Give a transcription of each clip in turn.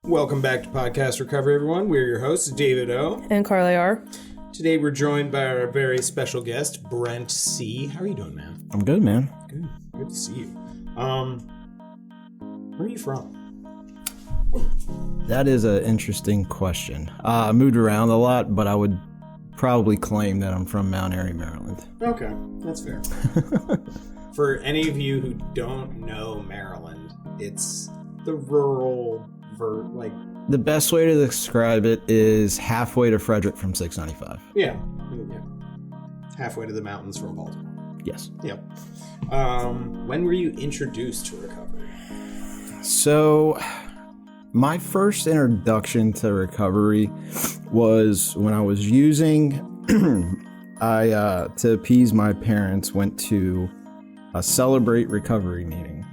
Welcome back to Podcast Recovery, everyone. We're your hosts, David O. And Carly R. Today we're joined by our very special guest, Brent C. How are you doing, man? I'm good, man. Good. Good to see you. Where are you from? That is an interesting question. I moved around a lot, but I would probably claim that I'm from Mount Airy, Maryland. Okay, that's fair. For any of you who don't know Maryland, it's the rural, The best way to describe it is halfway to Frederick from 695. Yeah. Halfway to the mountains from Baltimore. Yes. Yep. When were you introduced to recovery? So, my first introduction to recovery was when I was using, to appease my parents, went to a Celebrate Recovery meeting.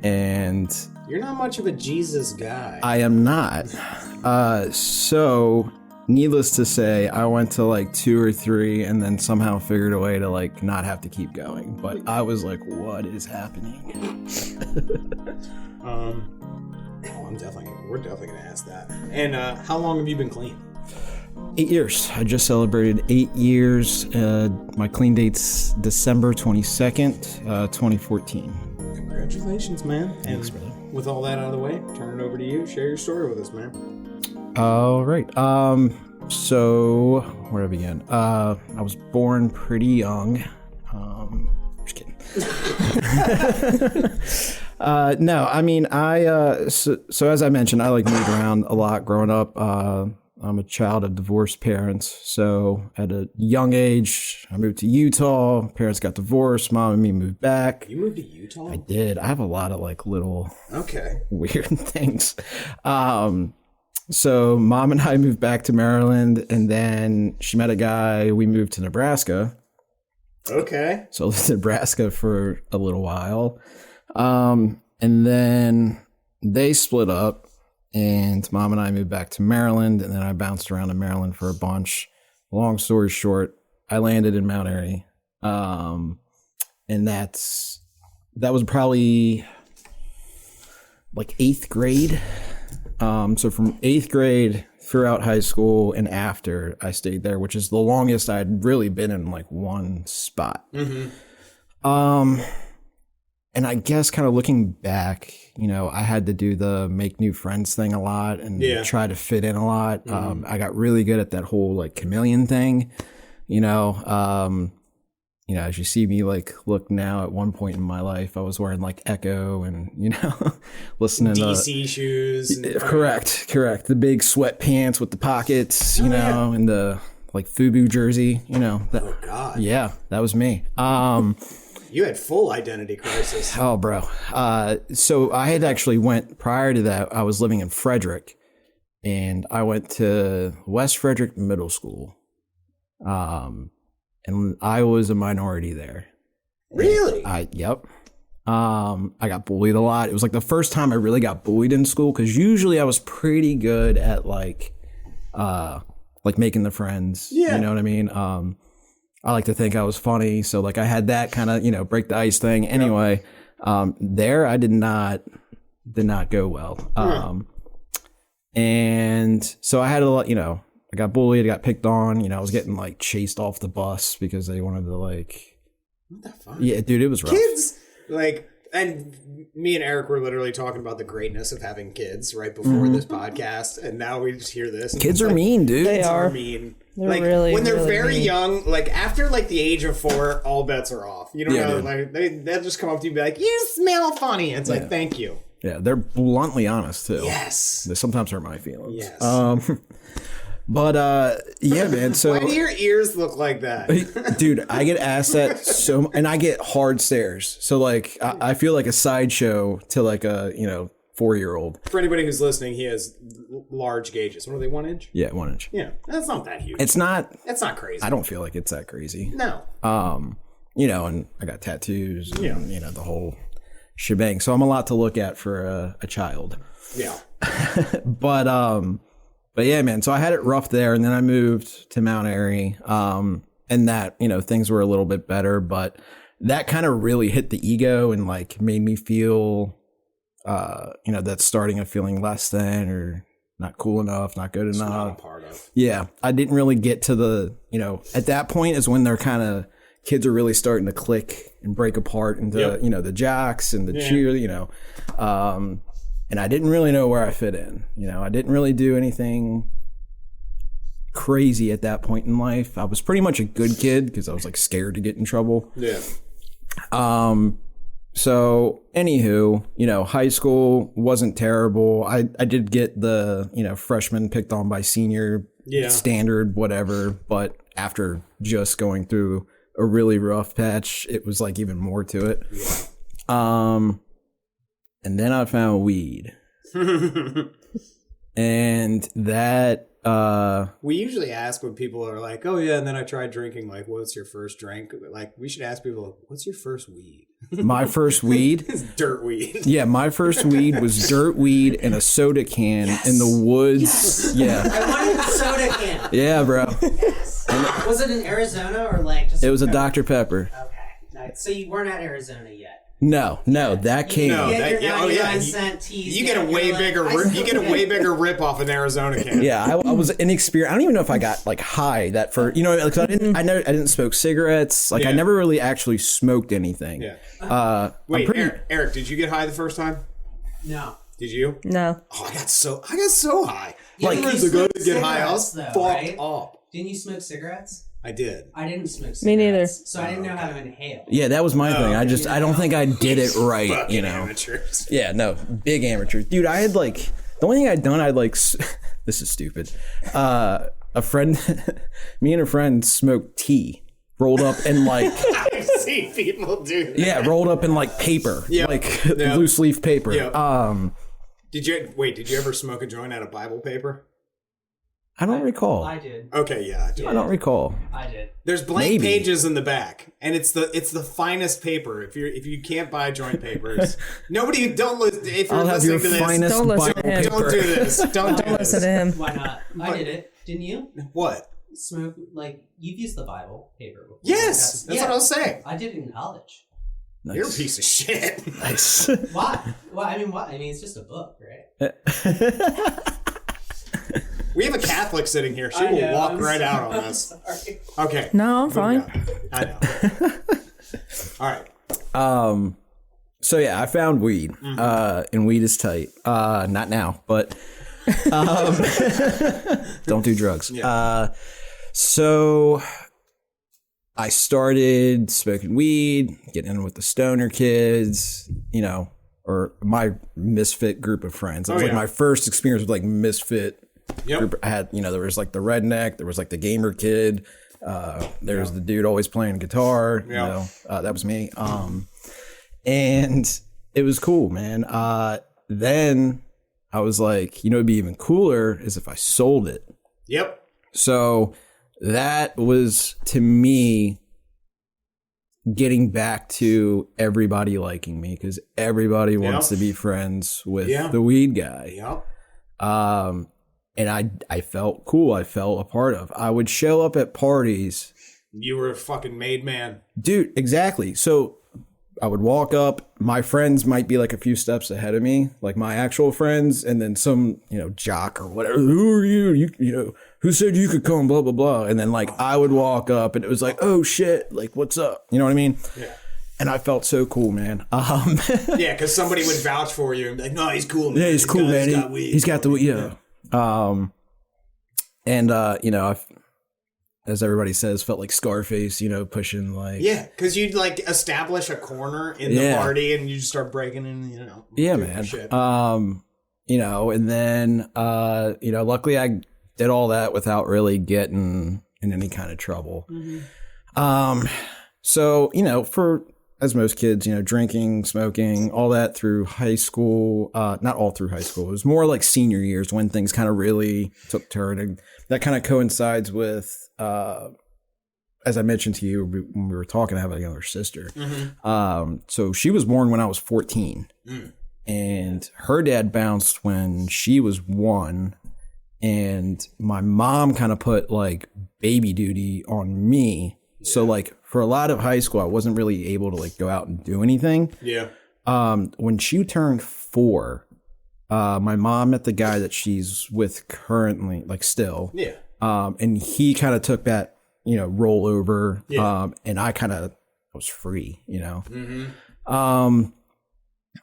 And you're not much of a Jesus guy. I am not. So, needless to say, I went to like 2 or 3 and then somehow figured a way to like not have to keep going. But I was like, what is happening? We're definitely gonna ask that. And how long have you been clean? 8 years. I just celebrated 8 years. My clean date's December 22nd, 2014. Congratulations, man. And Thanks, brother. With all that out of the way, turn it over to you. Share your story with us, man. All right. So where do I begin? I was born pretty young. Just kidding. No, I mean, so as I mentioned, I like moved around a lot growing up. I'm a child of divorced parents. So at a young age, I moved to Utah. Parents got divorced. Mom and me moved back. You moved to Utah? I did. I have a lot of like little weird things. So mom and I moved back to Maryland, and then she met a guy. We moved to Nebraska. Okay. So I lived in Nebraska for a little while. And then they split up, and mom and I moved back to Maryland, and then I bounced around in Maryland for a bunch. Long story short, I landed in Mount Airy. And that was probably like 8th grade. So from 8th grade throughout high school and after, I stayed there, which is the longest I'd really been in like one spot. Mm-hmm. And I guess kind of looking back, you know, I had to do the make new friends thing a lot and try to fit in a lot. Mm-hmm. I got really good at that whole like chameleon thing, you know, as you see me like look now, at one point in my life, I was wearing like Echo and, you know, listening DC shoes. Correct. The big sweatpants with the pockets, you know, and the like FUBU jersey, you know. Oh, God. Yeah, that was me. You had full identity crisis. Oh, bro. So I had actually prior to that, I was living in Frederick, and I went to West Frederick Middle School. And I was a minority there. Really? Yep. I got bullied a lot. It was like the first time I really got bullied in school, because usually I was pretty good at like making the friends. Yeah. You know what I mean? I like to think I was funny, so like I had that kind of, you know, break the ice thing. Anyway, there I did not go well. And so I had a lot, you know, I got bullied, I got picked on, you know, I was getting like chased off the bus because they wanted to like, what the fuck? Yeah, dude, it was rough. Kids, like, and me and Eric were literally talking about the greatness of having kids right before this podcast, and now we just hear this. Kids are mean, dude. They are mean. They're like really, when they're really very mean. young, like after like the age of 4, all bets are off. You know, like they'll just come up to you and be like, "You smell funny." It's like, thank you. Yeah, they're bluntly honest too. Yes. They sometimes hurt my feelings. Yes. But yeah, man. So why do your ears look like that? Dude, I get asked that and I get hard stares. So like I feel like a sideshow to like a, you know, 4-year-old. For anybody who's listening, he has large gauges. What are they, 1 inch? Yeah, 1 inch. Yeah, that's not that huge. It's not. That's not crazy. I don't feel like it's that crazy. No. You know, and I got tattoos. And, you know, the whole shebang. So I'm a lot to look at for a child. Yeah. But yeah, man. So I had it rough there, and then I moved to Mount Airy. And that, you know, things were a little bit better, but that kind of really hit the ego and like made me feel, that starting of feeling less than or not cool enough, not good enough. Not a part of. Yeah. I didn't really get to the, at that point is when they're kind of, kids are really starting to click and break apart into, the jocks and the cheer, and I didn't really know where I fit in. I didn't really do anything crazy at that point in life. I was pretty much a good kid because I was like scared to get in trouble. Yeah. So anywho, high school wasn't terrible. I did get the, freshman picked on by senior standard, whatever. But after just going through a really rough patch, it was like even more to it. Yeah. And then I found weed. And that we usually ask when people are like, oh yeah, and then I tried drinking, like, what's your first drink? Like, we should ask people, what's your first weed? My first weed? It's dirt weed. Yeah, my first weed was dirt weed in a soda can in the woods. Yes. Yeah. I wanted a soda can. Yeah, bro. Yes. Was it in Arizona or like just? It was a Dr. Pepper. Okay. Nice. So you weren't at Arizona yet. No, that came. No, You get that- your oh, yeah, 99 cent teas. You get a way bigger rip off an Arizona can. Yeah, I was inexperienced. I don't even know if I got like high that for like I didn't smoke cigarettes. Like I never really actually smoked anything. Yeah. Wait, Eric, did you get high the first time? No. Did you? No. Oh, I got so high. Yeah, Like you years ago smoked to get high, I was cigarettes, though, fucked right? up. Didn't you smoke cigarettes? I did. I didn't smoke cigarettes. Me neither. So I didn't know how to inhale. Yeah, that was my thing. I don't think I did it right. Fucking amateurs. Yeah, no, big amateur, dude. I had like the only thing I'd done. I'd like this is stupid. A friend, me and a friend smoked tea, rolled up in like. I've seen people do that. Yeah, rolled up in like paper, like loose leaf paper. Yep. Did you ever smoke a joint out of Bible paper? I don't recall. I did. Okay, yeah. I don't recall. I did. There's blank pages in the back, and it's the finest paper. If you can't buy joint papers, don't listen. If you're I'll have your listening to this, finest Don't listen Bible to him. paper. don't do this. Don't do Listen to this. him. Why not? I did it. Didn't you? What? Smoke, like, you've used the Bible paper before. Yes, that's what I was saying. I did it in college. Nice. You're a piece of shit. Nice. Why? Well, I mean, it's just a book, right? We have a Catholic sitting here. She I will know, walk I'm right sorry. out on us. Sorry. Okay. No, I'm fine. I know. All right. So yeah, I found weed, and weed is tight. Not now, but don't do drugs. Yeah. So I started smoking weed, getting in with the stoner kids, or my misfit group of friends. It was like my first experience with like misfit group. I had, there was like the redneck, there was like the gamer kid, there was the dude always playing guitar. That was me. And it was cool, man. Then I was like, it'd be even cooler is if I sold it. Yep. So that was, to me, getting back to everybody liking me because everybody wants to be friends with the weed guy. Yep. And I felt cool. I felt a part of. I would show up at parties. You were a fucking made man. Dude, exactly. So I would walk up. My friends might be like a few steps ahead of me, like my actual friends, and then some, jock or whatever. Who are you? Who said you could come? Blah blah blah. And then like I would walk up, and it was like, oh shit, like what's up? You know what I mean? Yeah. And I felt so cool, man. Yeah, because somebody would vouch for you and be like, no, he's cool, man. Yeah, he's cool, man. He's got the weed. Yeah. As everybody says, felt like Scarface, pushing like... Yeah, because you'd like establish a corner in the party and you just start breaking in, Yeah, man. Shit. And then, luckily I did all that without really getting in any kind of trouble. Mm-hmm. So, for, as most kids, drinking, smoking, all that through high school, not all through high school. It was more like senior years when things kind of really took turn. And that kind of coincides with, as I mentioned to you when we were talking, I have a younger sister. Mm-hmm. So she was born when I was 14. And her dad bounced when she was 1. And my mom kind of put like baby duty on me So like for a lot of high school, I wasn't really able to like go out and do anything. Yeah. When she turned 4, my mom met the guy that she's with currently, like still. Yeah. And he kind of took that, roll over. Yeah. And I kind of was free, Mm-hmm.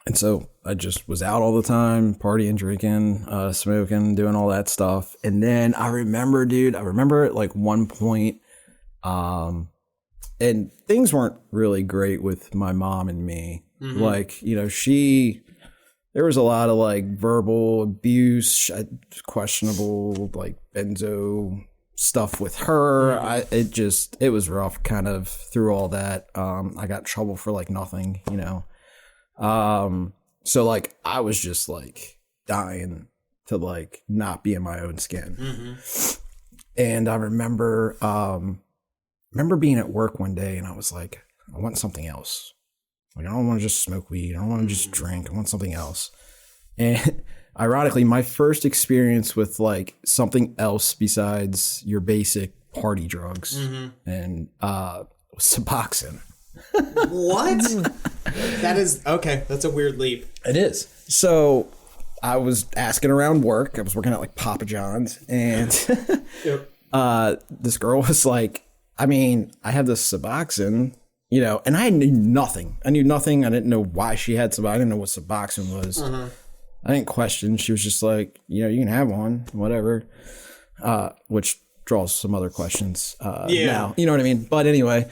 And so I just was out all the time, partying, drinking, smoking, doing all that stuff. And then I remember at like one point, and things weren't really great with my mom and me. Mm-hmm. Like, there was a lot of like verbal abuse, questionable, like benzo stuff with her. It was rough kind of through all that. I got in trouble for like nothing, so like I was just like dying to like not be in my own skin. Mm-hmm. And I remember being at work one day and I was like, I want something else. Like, I don't want to just smoke weed. I don't want to just drink. I want something else. And ironically, my first experience with like something else besides your basic party drugs and was Suboxone. What? That is okay. That's a weird leap. It is. So I was asking around work. I was working at like Papa John's, and this girl was like, I have this Suboxone, and I knew nothing. I didn't know why she had Suboxone. I didn't know what Suboxone was. I didn't question. She was just like, you can have one, whatever, which draws some other questions now. You know what I mean? But anyway,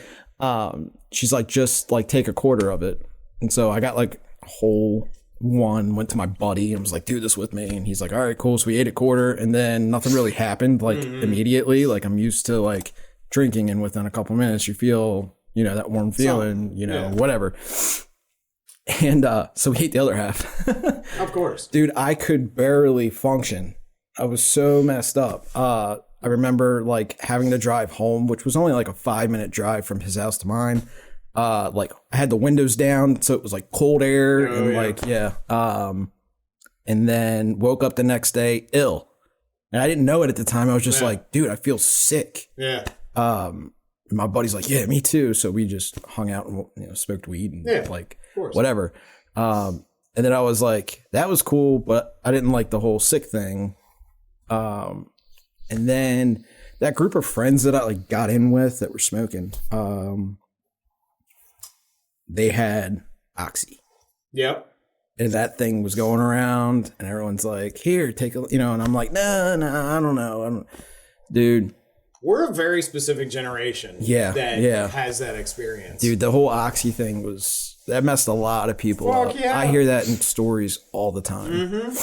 she's like, just like take a quarter of it. And so I got like a whole one, went to my buddy and was like, do this with me. And he's like, all right, cool. So we ate a quarter and then nothing really happened like immediately. Like I'm used to like drinking and within a couple minutes you feel, that warm feeling, whatever. And so we ate the other half. Of course. Dude, I could barely function. I was so messed up. I remember like having to drive home, which was only like a 5-minute drive from his house to mine. Like I had the windows down, so it was like cold air and then woke up the next day ill. And I didn't know it at the time. I was just like, dude, I feel sick. Yeah. My buddy's like, yeah, me too. So we just hung out and smoked weed and like whatever. And then I was like, that was cool, but I didn't like the whole sick thing. And then that group of friends that I like got in with that were smoking, they had Oxy. Yep. And that thing was going around and everyone's like, here, take a, and I'm like, no, I don't know. Dude. We're a very specific generation that has that experience. Dude, the whole Oxy thing that messed a lot of people up. Yeah. I hear that in stories all the time.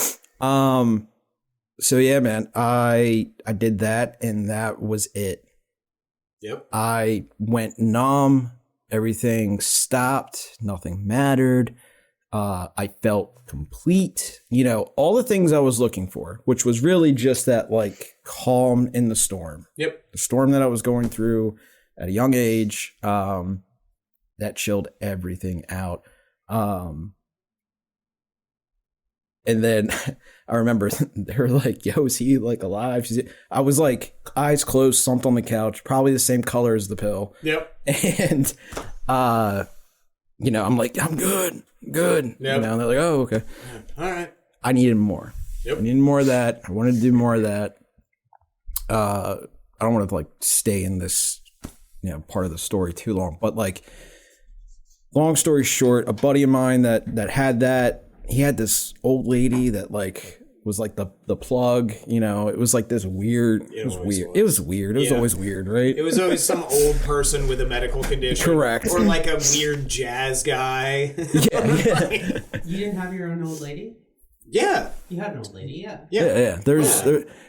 So yeah, man, I did that and that was it. Yep. I went numb. Everything stopped. Nothing mattered. I felt complete, all the things I was looking for, which was really just that like calm in the storm. Yep. The storm that I was going through at a young age, that chilled everything out. And then I remember they were like, yo, is he like alive? I was like eyes closed, slumped on the couch, probably the same color as the pill. Yep. And, I'm like, I'm good. Yep. And they're like, oh, okay. All right. I needed more. Yep. I needed more of that. I wanted to do more of that. I don't want to like stay in this, part of the story too long, but like long story short, a buddy of mine that had that, he had this old lady that like was like the plug, it was like this weird, it was weird. It was always weird, right? It was always some old person with a medical condition. Correct. Or like a weird jazz guy. Yeah. You didn't have your own old lady? Yeah. You had an old lady, yeah. Yeah.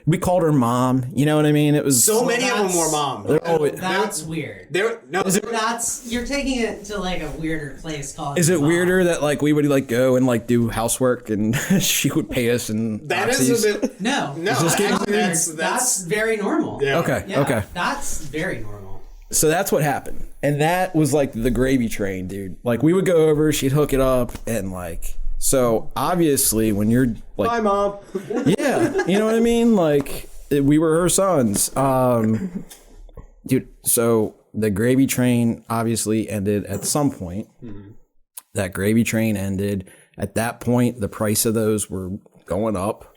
We called her mom. You know what I mean? It was so many of them were mom. That's weird. You're taking it to like a weirder place. Is it weirder that like we would like go and like do housework and she would pay us and that is a bit no. That's very normal. Yeah. Okay. That's very normal. So that's what happened, and that was like the gravy train, dude. Like we would go over, she'd hook it up, and like. So obviously when you're like, hi mom. Yeah, you know what I mean? Like we were her sons. Dude, so the gravy train obviously ended at some point. Mm-hmm. That gravy train ended. At that point, the price of those were going up.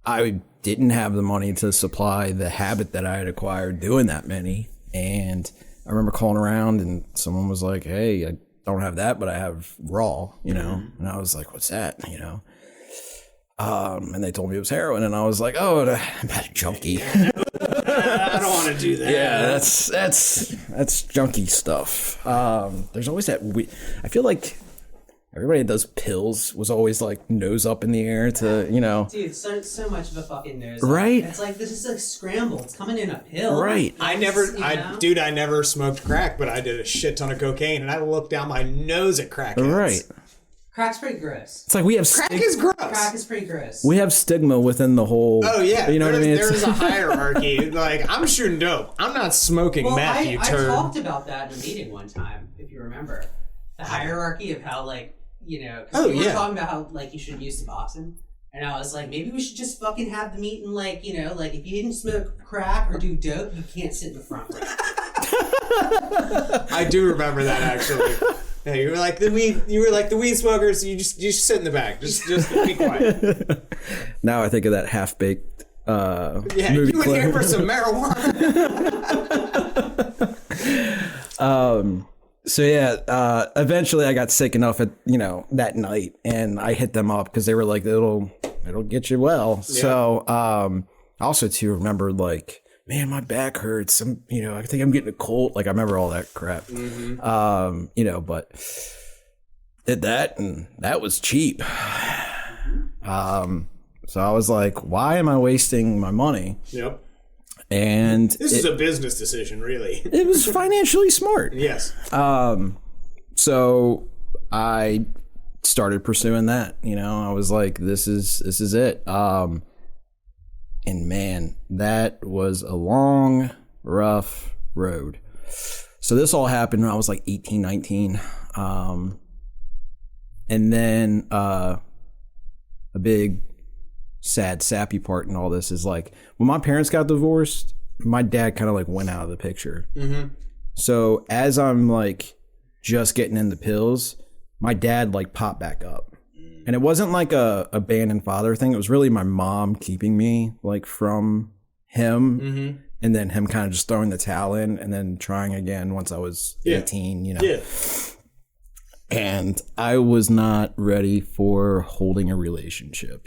I didn't have the money to supply the habit that I had acquired doing that many. And I remember calling around and someone was like, hey, I don't have that, but I have raw, you know? Mm-hmm. And I was like, what's that? You know? And they told me it was heroin, and I was like, "Oh, I'm a junkie." I don't want to do that. Yeah, that's junkie stuff. There's always that. I feel like everybody that does pills was always like nose up in the air to, you know. Dude, so much of a fucking nose. Right. It's like this is like scramble. It's coming in a pill. Right. I never smoked crack, but I did a shit ton of cocaine, and I looked down my nose at crackheads. Right. Crack's pretty gross. It's like we have crack is gross. Crack is pretty gross. We have stigma within the whole. Oh yeah, you know what I mean. There's a hierarchy. Like I'm shooting dope. I'm not smoking meth. You turd. I talked about that in a meeting one time, if you remember, the hierarchy of how like because we were talking about how like you should use Suboxone, and I was like maybe we should just fucking have the meeting like like if you didn't smoke crack or do dope, you can't sit in the front row. I do remember that actually. Yeah, you were like the weed smokers. You just sit in the back. Just be quiet. Now I think of that Half-Baked movie you clip. in here for some marijuana. So yeah, eventually I got sick enough at that night, and I hit them up because they were like, it'll get you well. Yeah. So also to remember like, man, my back hurts. I think I'm getting a cold. Like I remember all that crap. Mm-hmm. But did that, and that was cheap. So I was like, why am I wasting my money? Yep. And this is a business decision, really. It was financially smart. Yes. So I started pursuing that. I was like, this is it. And man, that was a long, rough road. So this all happened when I was like 18, 19. And then a big, sad, sappy part in all this is like, when my parents got divorced, my dad kind of like went out of the picture. Mm-hmm. So as I'm like just getting into pills, my dad like popped back up. And it wasn't like a abandoned father thing. It was really my mom keeping me like from him, mm-hmm. and then him kind of just throwing the towel in and then trying again once I was 18, Yeah. And I was not ready for holding a relationship,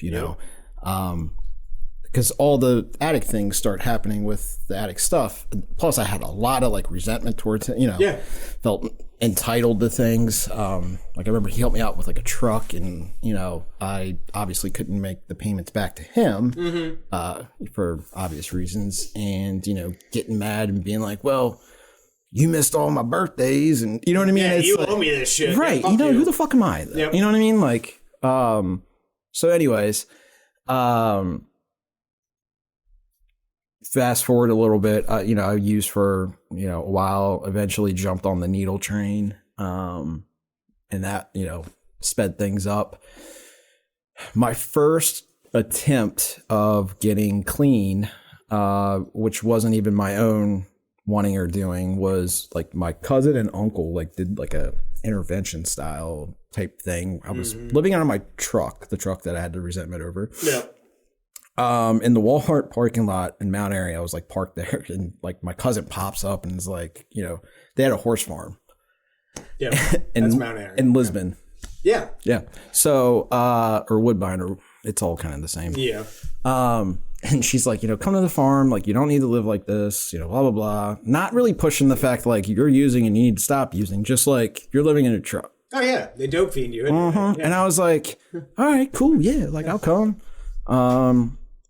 because all the addict things start happening with the addict stuff. Plus I had a lot of like resentment towards it, felt entitled to things. Like I remember he helped me out with like a truck, and I obviously couldn't make the payments back to him, mm-hmm. For obvious reasons, and getting mad and being like, well, you missed all my birthdays, and you know what I mean? Yeah, it's you like, owe me this shit. Right. Yeah, who the fuck am I then? Yep. You know what I mean? Like, so anyways, fast forward a little bit, I used for, a while, eventually jumped on the needle train. And that, sped things up. My first attempt of getting clean, which wasn't even my own wanting or doing, was like my cousin and uncle like did like a intervention style type thing. I was living out of my truck, the truck that I had the resentment over. Yeah. In the Walmart parking lot in Mount Airy, I was like parked there, and like my cousin pops up and is like, they had a horse farm. Yeah, that's Mount Airy in Lisbon. Yeah, yeah. So, or Woodbine, or it's all kind of the same. Yeah. And she's like, come to the farm. Like, you don't need to live like this. Blah blah blah. Not really pushing the fact like you're using and you need to stop using. Just like you're living in a truck. Oh yeah, they dope fiend you. Mm-hmm. Yeah. And I was like, all right, cool, yeah. Like I'll come.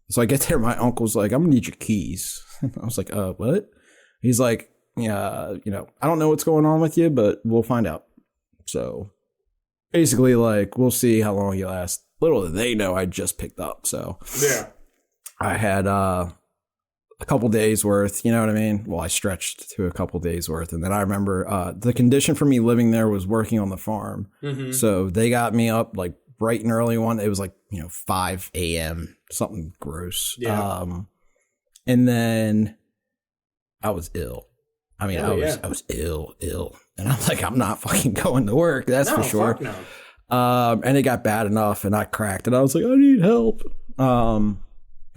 So I get there, my uncle's like, I'm gonna need your keys. I was like, what? He's like, yeah, I don't know what's going on with you, but we'll find out. So basically, like, we'll see how long you last. Little did they know I just picked up. So yeah, I had a couple days worth, you know what I mean? Well, I stretched to a couple days worth. And then I remember the condition for me living there was working on the farm. Mm-hmm. So they got me up like bright and early one. It was like, 5 a.m., something gross. Yeah. And then I was ill. I mean, I was ill. And I'm like, I'm not fucking going to work. That's for sure. Fuck no. And it got bad enough and I cracked and I was like, I need help. And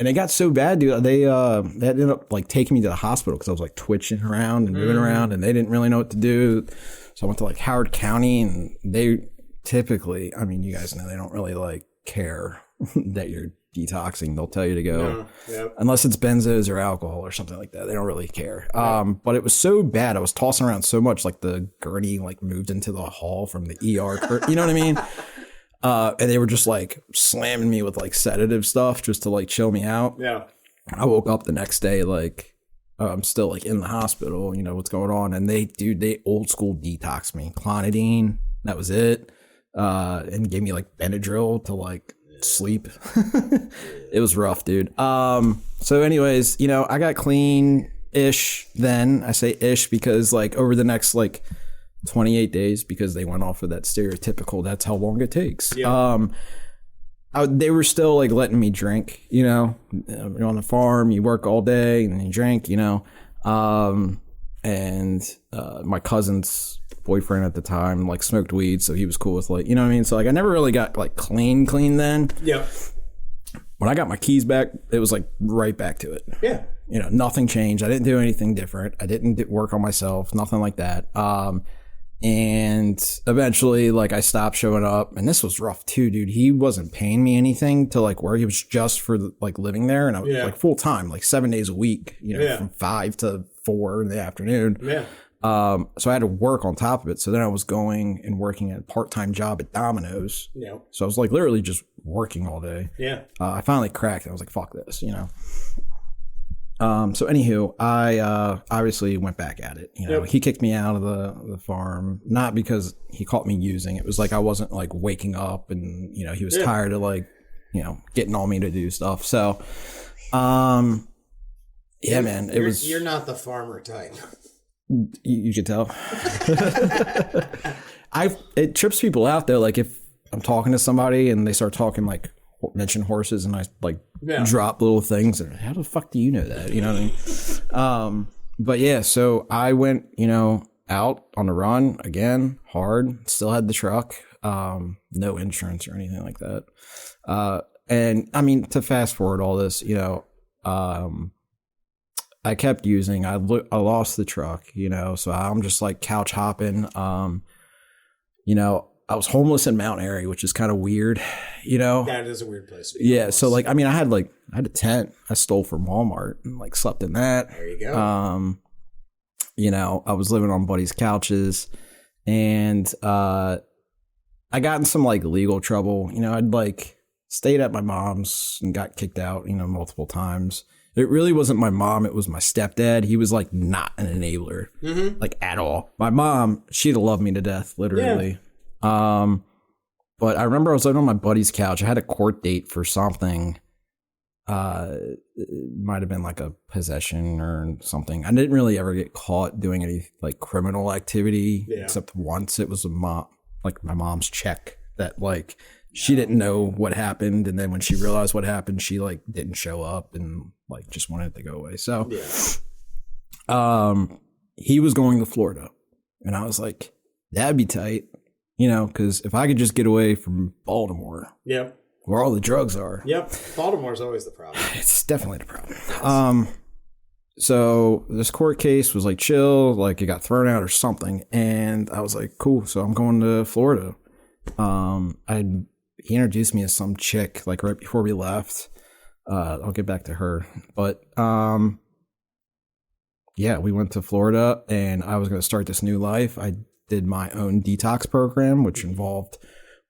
it got so bad, dude. They ended up like taking me to the hospital because I was like twitching around and moving around and they didn't really know what to do. So I went to like Howard County and they typically, I mean, you guys know they don't really like care that you're detoxing. They'll tell you to go unless it's benzos or alcohol or something like that. They don't really care. But it was so bad. I was tossing around so much, like the gurney like moved into the hall from the ER. You know what I mean? And they were just like slamming me with like sedative stuff just to like chill me out. Yeah. I woke up the next day like I'm still like in the hospital. You know what's going on? And they old school detoxed me. Clonidine, that was it. And gave me like Benadryl to like sleep. It was rough, dude. So anyways, you know, I got clean-ish then. I say ish because like over the next like 28 days, because they went off of that stereotypical, that's how long it takes. Yeah. They were still like letting me drink, you know, you're on the farm, you work all day and you drink, you know. And my cousin's boyfriend at the time like smoked weed, so he was cool with like, you know what I mean? So like I never really got like clean then. Yeah. When I got my keys back, it was like right back to it. Yeah. You know, nothing changed. I didn't do anything different. I didn't work on myself, nothing like that. And eventually like I stopped showing up, and this was rough too, dude. He wasn't paying me anything to like where he was just for like living there, and I was like full time, like 7 days a week, you know, from 5 to 4 in the afternoon. Yeah. So I had to work on top of it. So then I was going and working at a part-time job at Domino's. Yeah. So I was like literally just working all day. Yeah. I finally cracked. I was like, fuck this, you know? So anywho, I, obviously went back at it. You know, he kicked me out of the farm, not because he caught me using. It was like, I wasn't like waking up and, you know, he was tired of like, you know, getting on me to do stuff. So, yeah, man, you're not the farmer type. You could tell. It trips people out though. Like if I'm talking to somebody and they start talking like mention horses and I like drop little things and how the fuck do you know that? You know what I mean? But yeah, so I went, you know, out on the run again, hard, still had the truck, no insurance or anything like that. And I mean, to fast forward all this, you know, I kept using, I lost the truck, you know, so I'm just like couch hopping. You know, I was homeless in Mount Airy, which is kind of weird, you know. That is a weird place. Yeah. So like, I mean, I had a tent I stole from Walmart and like slept in that. There you go. You know, I was living on buddies' couches and I got in some like legal trouble. You know, I'd like stayed at my mom's and got kicked out, you know, multiple times. It really wasn't my mom. It was my stepdad. He was like not an enabler, like at all. My mom, she'd have loved me to death, literally. Yeah. But I remember I was living on my buddy's couch. I had a court date for something. It might have been like a possession or something. I didn't really ever get caught doing any like criminal activity, except once. It was my mom's check that like she didn't know what happened, and then when she realized what happened, she like didn't show up and like just wanted it to go away. So he was going to Florida, and I was like, that'd be tight, you know, because if I could just get away from Baltimore, where all the drugs are. Baltimore's always the problem. It's definitely the problem. So this court case was like chill, like it got thrown out or something, and I was like, cool, so I'm going to Florida. He introduced me to some chick like right before we left. I'll get back to her, but yeah, we went to Florida and I was going to start this new life. I did my own detox program, which involved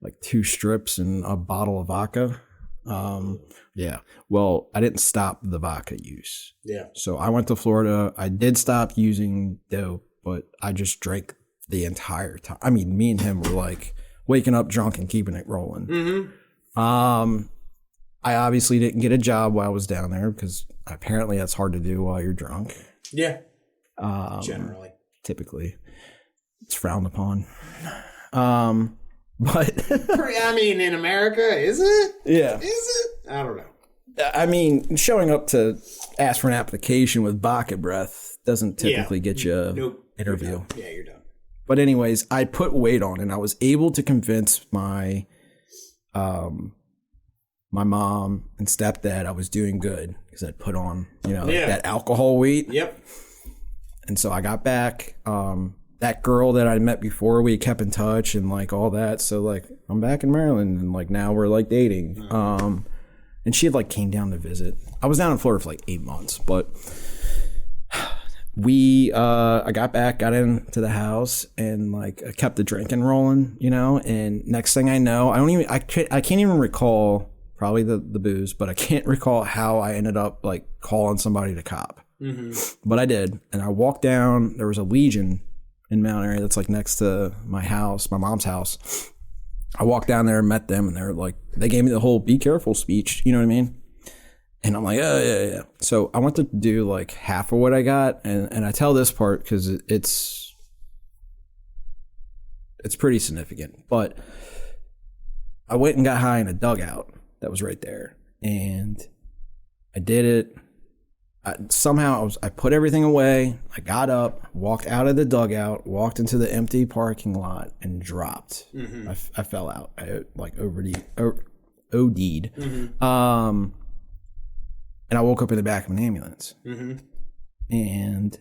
like 2 strips and a bottle of vodka. Well, I didn't stop the vodka use. So I went to Florida. I did stop using dope, but I just drank the entire time. I mean, me and him were like waking up drunk and keeping it rolling. I obviously didn't get a job while I was down there because apparently that's hard to do while you're drunk. Generally. Typically. It's frowned upon. But I mean, in America, is it? Yeah. Is it? I don't know. I mean, showing up to ask for an application with vodka breath doesn't typically get you an Nope. interview. You're done. But anyways, I put weight on, and I was able to convince my my mom and stepdad I was doing good because I'd put on, that alcohol weight. Yep. And so I got back. That girl that I met before, we kept in touch and like all that. So like I'm back in Maryland, and like now we're like dating. And she had like came down to visit. I was down in Florida for like 8 months, but I got back, got into the house, and like I kept the drinking rolling, and next thing I know, I can't even recall, probably the booze, but I can't recall how I ended up like calling somebody to cop. But I did. And I walked down, there was a Legion in Mount Airy that's like next to my house, my mom's house. I walked down there and met them, and they're like, they gave me the whole be careful speech, you know what I mean? And I'm like, oh, yeah. So I went to do like half of what I got. And I tell this part because it's pretty significant. But I went and got high in a dugout that was right there. And I did it. I put everything away. I got up, walked out of the dugout, walked into the empty parking lot, and dropped. I fell out. I like OD'd. And I woke up in the back of an ambulance. And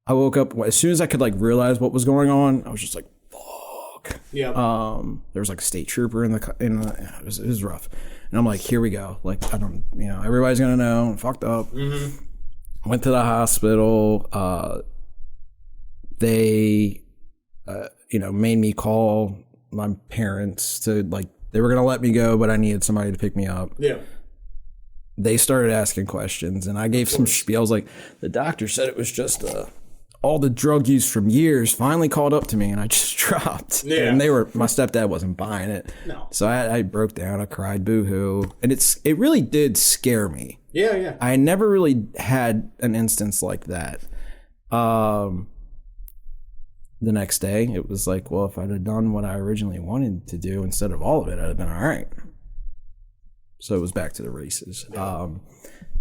I woke up as soon as I could like realize what was going on. I was just like, "Fuck." Yeah. There was like a state trooper it was rough. And I'm like, "Here we go." Like I don't, everybody's gonna know. I'm fucked up. Went to the hospital. They, made me call my parents to like they were gonna let me go, but I needed somebody to pick me up. Yeah. They started asking questions, and I gave some spiel. I was like, the doctor said it was just all the drug use from years finally caught up to me, and I just dropped. Yeah. And my stepdad wasn't buying it. No. So I broke down. I cried boo-hoo. And it really did scare me. Yeah, yeah. I never really had an instance like that. The next day, it was like, well, if I'd have done what I originally wanted to do instead of all of it, I'd have been all right. So it was back to the races.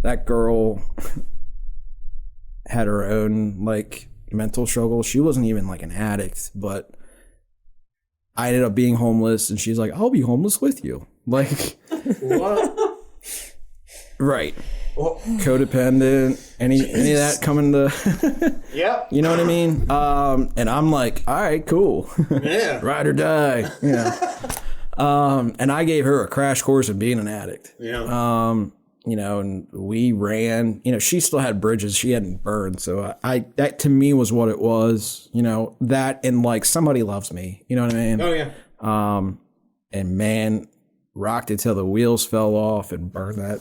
That girl had her own like mental struggle. She wasn't even like an addict, but I ended up being homeless, and she's like, "I'll be homeless with you." Like, what? Right. Well, codependent. Any of that coming to? Yeah. You know what I mean? And I'm like, all right, cool. Yeah. Ride or die. Yeah. And I gave her a crash course in being an addict. Yeah. And we ran, she still had bridges she hadn't burned. So that to me was what it was, that and like somebody loves me, you know what I mean? Oh yeah. And man, rocked it till the wheels fell off and burned that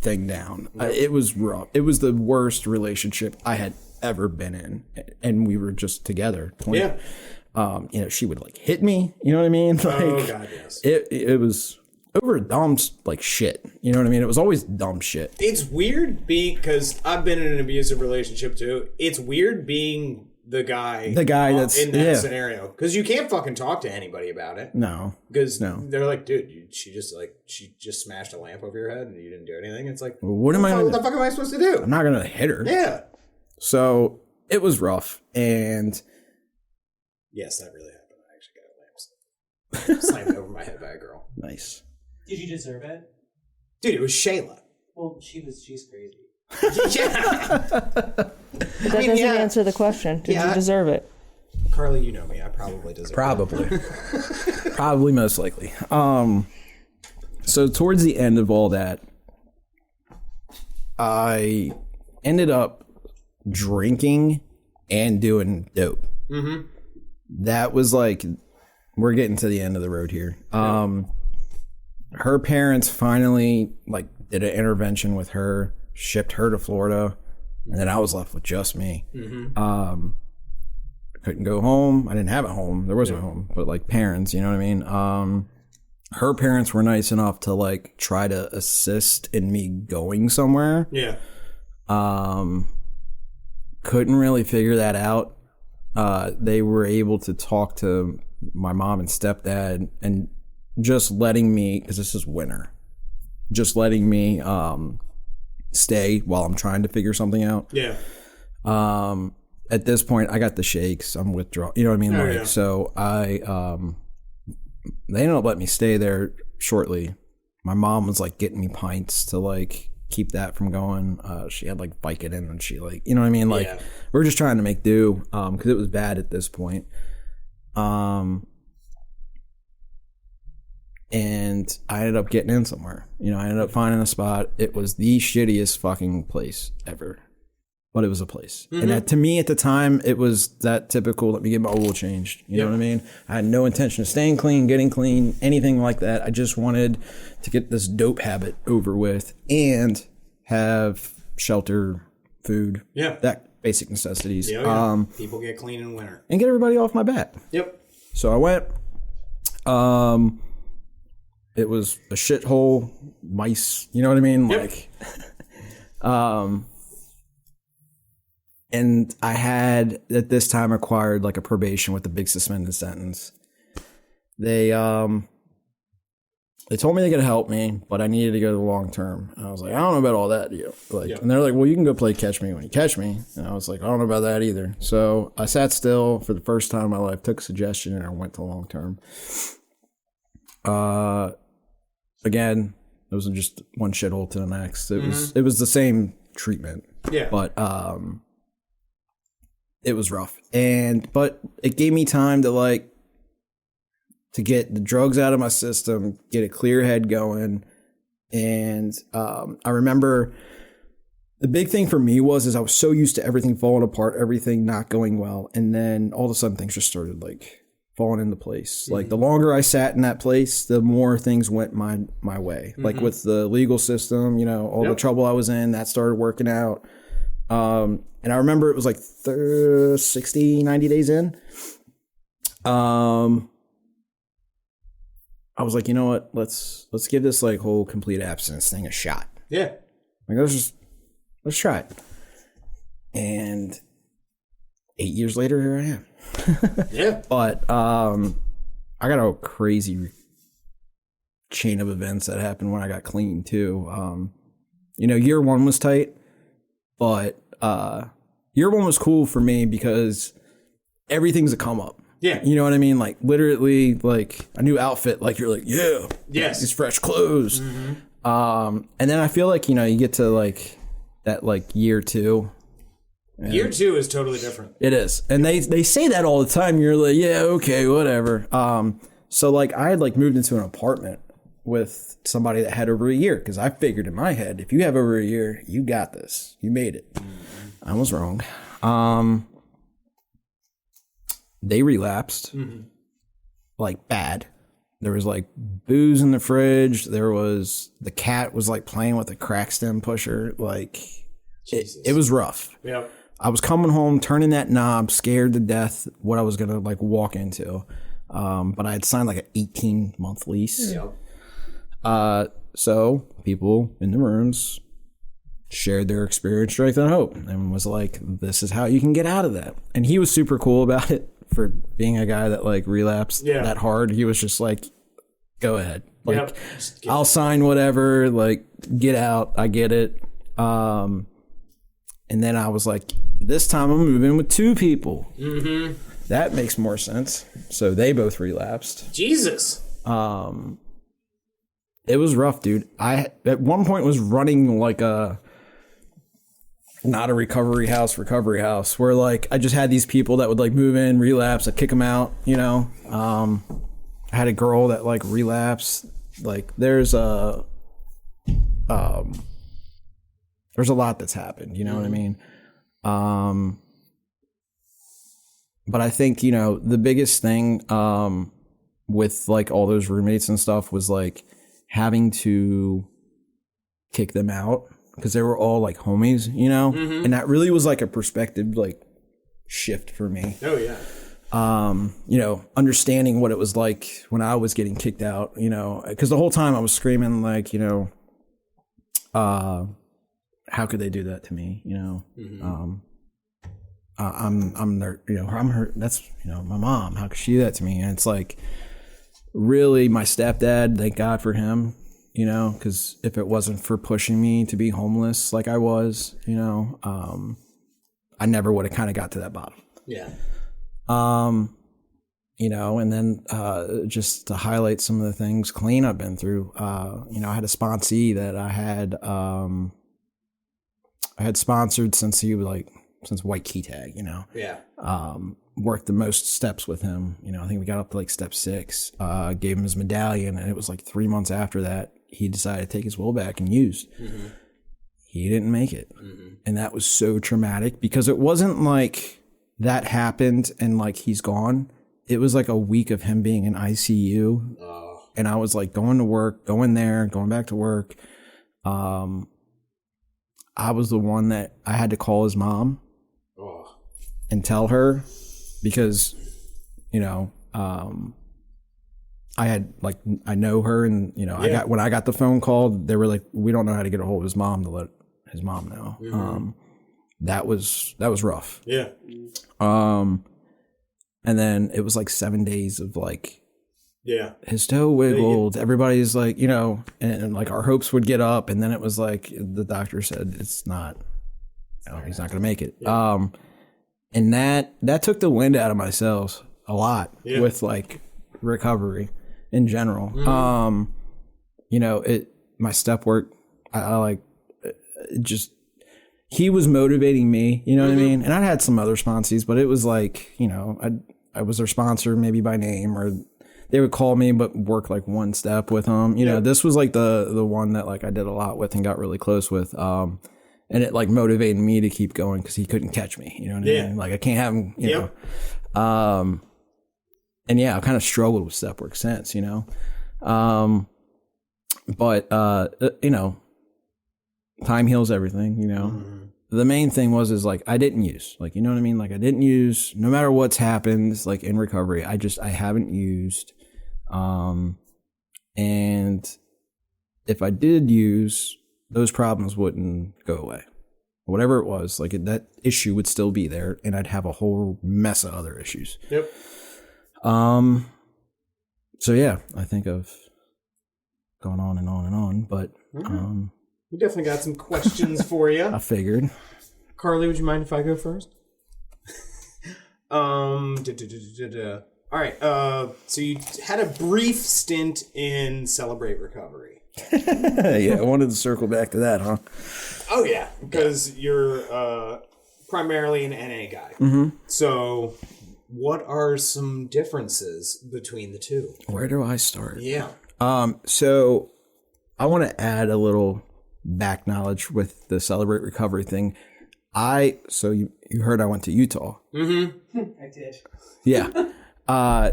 thing down. Yep. It was rough. It was the worst relationship I had ever been in. And we were just together. Yeah. She would like hit me, you know what I mean? Like, oh God, yes. It was over dumb like shit, you know what I mean? It was always dumb shit. It's weird because I've been in an abusive relationship too. It's weird being the guy that's in that scenario because you can't fucking talk to anybody about it. No, because they're like, dude, she just smashed a lamp over your head and you didn't do anything. It's like, well, what the fuck am I supposed to do? I'm not gonna hit her. Yeah. So it was rough and. Yes, that really happened. I actually got a lamp slammed over my head by a girl. Nice. Did you deserve it? Dude, it was Shayla. Well, she's crazy. Yeah. That doesn't answer the question. Did you deserve it? Carly, you know me. I probably deserve it. Probably most likely. So towards the end of all that, I ended up drinking and doing dope. Mm-hmm. That was like, we're getting to the end of the road here. Her parents finally like did an intervention with her, shipped her to Florida, and then I was left with just me. Mm-hmm. I couldn't go home. I didn't have a home. There was a home, but like parents, you know what I mean? Her parents were nice enough to like try to assist in me going somewhere. Yeah. Couldn't really figure that out. They were able to talk to my mom and stepdad and just letting me, because this is winter, just letting me stay while I'm trying to figure something out. Yeah. At this point, I got the shakes. I'm withdrawal. You know what I mean? Oh, like, yeah. so they ended up letting me stay there shortly. My mom was like getting me pints to like keep that from going. She had like Vicodin and she like, you know what I mean? Like we were just trying to make do, cause it was bad at this point. And I ended up getting in somewhere, you know, I ended up finding a spot. It was the shittiest fucking place ever, but it was a place. And that, to me at the time, it was that typical, let me get my oil changed. You know what I mean? I had no intention of staying clean, getting clean, anything like that. I just wanted to get this dope habit over with and have shelter, food, that basic necessities. People get clean in winter. And get everybody off my back. Yep. So I went, it was a shithole, mice, you know what I mean? Like, and I had at this time acquired like a probation with a big suspended sentence. They told me they could help me, but I needed to go to the long term. And I was like, I don't know about all that, and they're like, well, you can go play catch me when you catch me. And I was like, I don't know about that either. So I sat still for the first time in my life, took a suggestion, and I went to long term. Again, it was just one shithole to the next. It was the same treatment. Yeah. But it was rough. But it gave me time to get the drugs out of my system, get a clear head going. And I remember the big thing for me was I was so used to everything falling apart, everything not going well. And then all of a sudden things just started falling into place. Like the longer I sat in that place, the more things went my way. Like with the legal system, you know, all the trouble I was in, that started working out. And I remember it was 60, 90 days in. I was like, you know what? Let's give this whole complete abstinence thing a shot. Yeah. Let's try it. And 8 years later, here I am. Yeah. But I got a crazy chain of events that happened when I got clean too. Year one was tight, but year one was cool for me because everything's a come up. Yeah. You know what I mean? Literally, a new outfit, you're yeah. Yes. These fresh clothes. And then I feel you get to that year two. Year two is totally different. It is. And they say that all the time. You're like, yeah, okay, whatever. So I had moved into an apartment with somebody that had over a year because I figured in my head, if you have over a year, you got this. You made it. I was wrong. They relapsed bad. There was booze in the fridge. The cat was playing with a crack stem pusher. It was rough. Yeah. I was coming home, turning that knob, scared to death what I was going to walk into. But I had signed an 18-month lease. Yep. So people in the rooms shared their experience, strength, and hope and was this is how you can get out of that. And he was super cool about it for being a guy that relapsed that hard. He was just go ahead. I'll sign whatever, get out. I get it. And then I was this time I'm moving with two people. Mm-hmm. That makes more sense. So they both relapsed. Jesus. It was rough, dude. I at one point was running not a recovery house where I just had these people that would move in, relapse, I'd kick them out, you know. I had a girl that relapsed. There's a lot that's happened, you know what I mean? But I think, the biggest thing with all those roommates and stuff was having to kick them out because they were all homies, you know? Mm-hmm. And that really was a perspective shift for me. Oh yeah. Understanding what it was like when I was getting kicked out, because the whole time I was screaming how could they do that to me? Mm-hmm. I'm their, I'm her. That's my mom. How could she do that to me? And it's really my stepdad. Thank God for him. you know, because if it wasn't for pushing me to be homeless like I was, you know, I never would have kind of got to that bottom. Yeah. You know, and then just to highlight some of the things clean I've been through, you know, I had a sponsee that I had sponsored since he was since white key tag, you know. Yeah. Worked the most steps with him. You know, I think we got up to like step 6, gave him his medallion, and it was like 3 months after that, he decided to take his will back and used. Mm-hmm. He didn't make it. Mm-hmm. And that was so traumatic because it wasn't like that happened and like he's gone. It was like a week of him being in ICU. Oh. And I was like going to work, going there, going back to work. I was the one that I had to call his mom and tell her because, you know, I know her and, you know, when I got the phone call, they were like, we don't know how to get a hold of his mom to let his mom know. Mm-hmm. That was rough. Yeah. And then it was like 7 days of like, his toe wiggled. Everybody's like, you know, and like our hopes would get up. And then it was like, the doctor said, it's not, you know, he's not going to make it. Yeah. And that took the wind out of my sails a lot with like recovery in general. Mm. You know, my step work, I like just, he was motivating me, you know what I mean? And I had some other sponsees, but it was like, you know, I was their sponsor maybe by name, or they would call me but work like one step with them. You know, this was like the one that like I did a lot with and got really close with. And it like motivated me to keep going because he couldn't catch me, you know what I mean? Like I can't have him, you know. And yeah, I've kind of struggled with step work since, you know. But you know, time heals everything, you know. Mm-hmm. The main thing is like I didn't use, like, you know what I mean? Like I didn't use, no matter what's happened, like in recovery, I haven't used. And if I did use, those problems wouldn't go away. Whatever it was, like that issue would still be there, and I'd have a whole mess of other issues. Yep. So yeah, I think I've gone on and on and on, but we definitely got some questions for you. I figured. Carly, would you mind if I go first? All right. So you had a brief stint in Celebrate Recovery. Yeah, I wanted to circle back to that, huh? Oh yeah, because you're primarily an NA guy. Mm-hmm. So what are some differences between the two? Where do I start? Yeah. So I want to add a little back knowledge with the Celebrate Recovery thing. So you heard I went to Utah. Mm-hmm. I did. Yeah.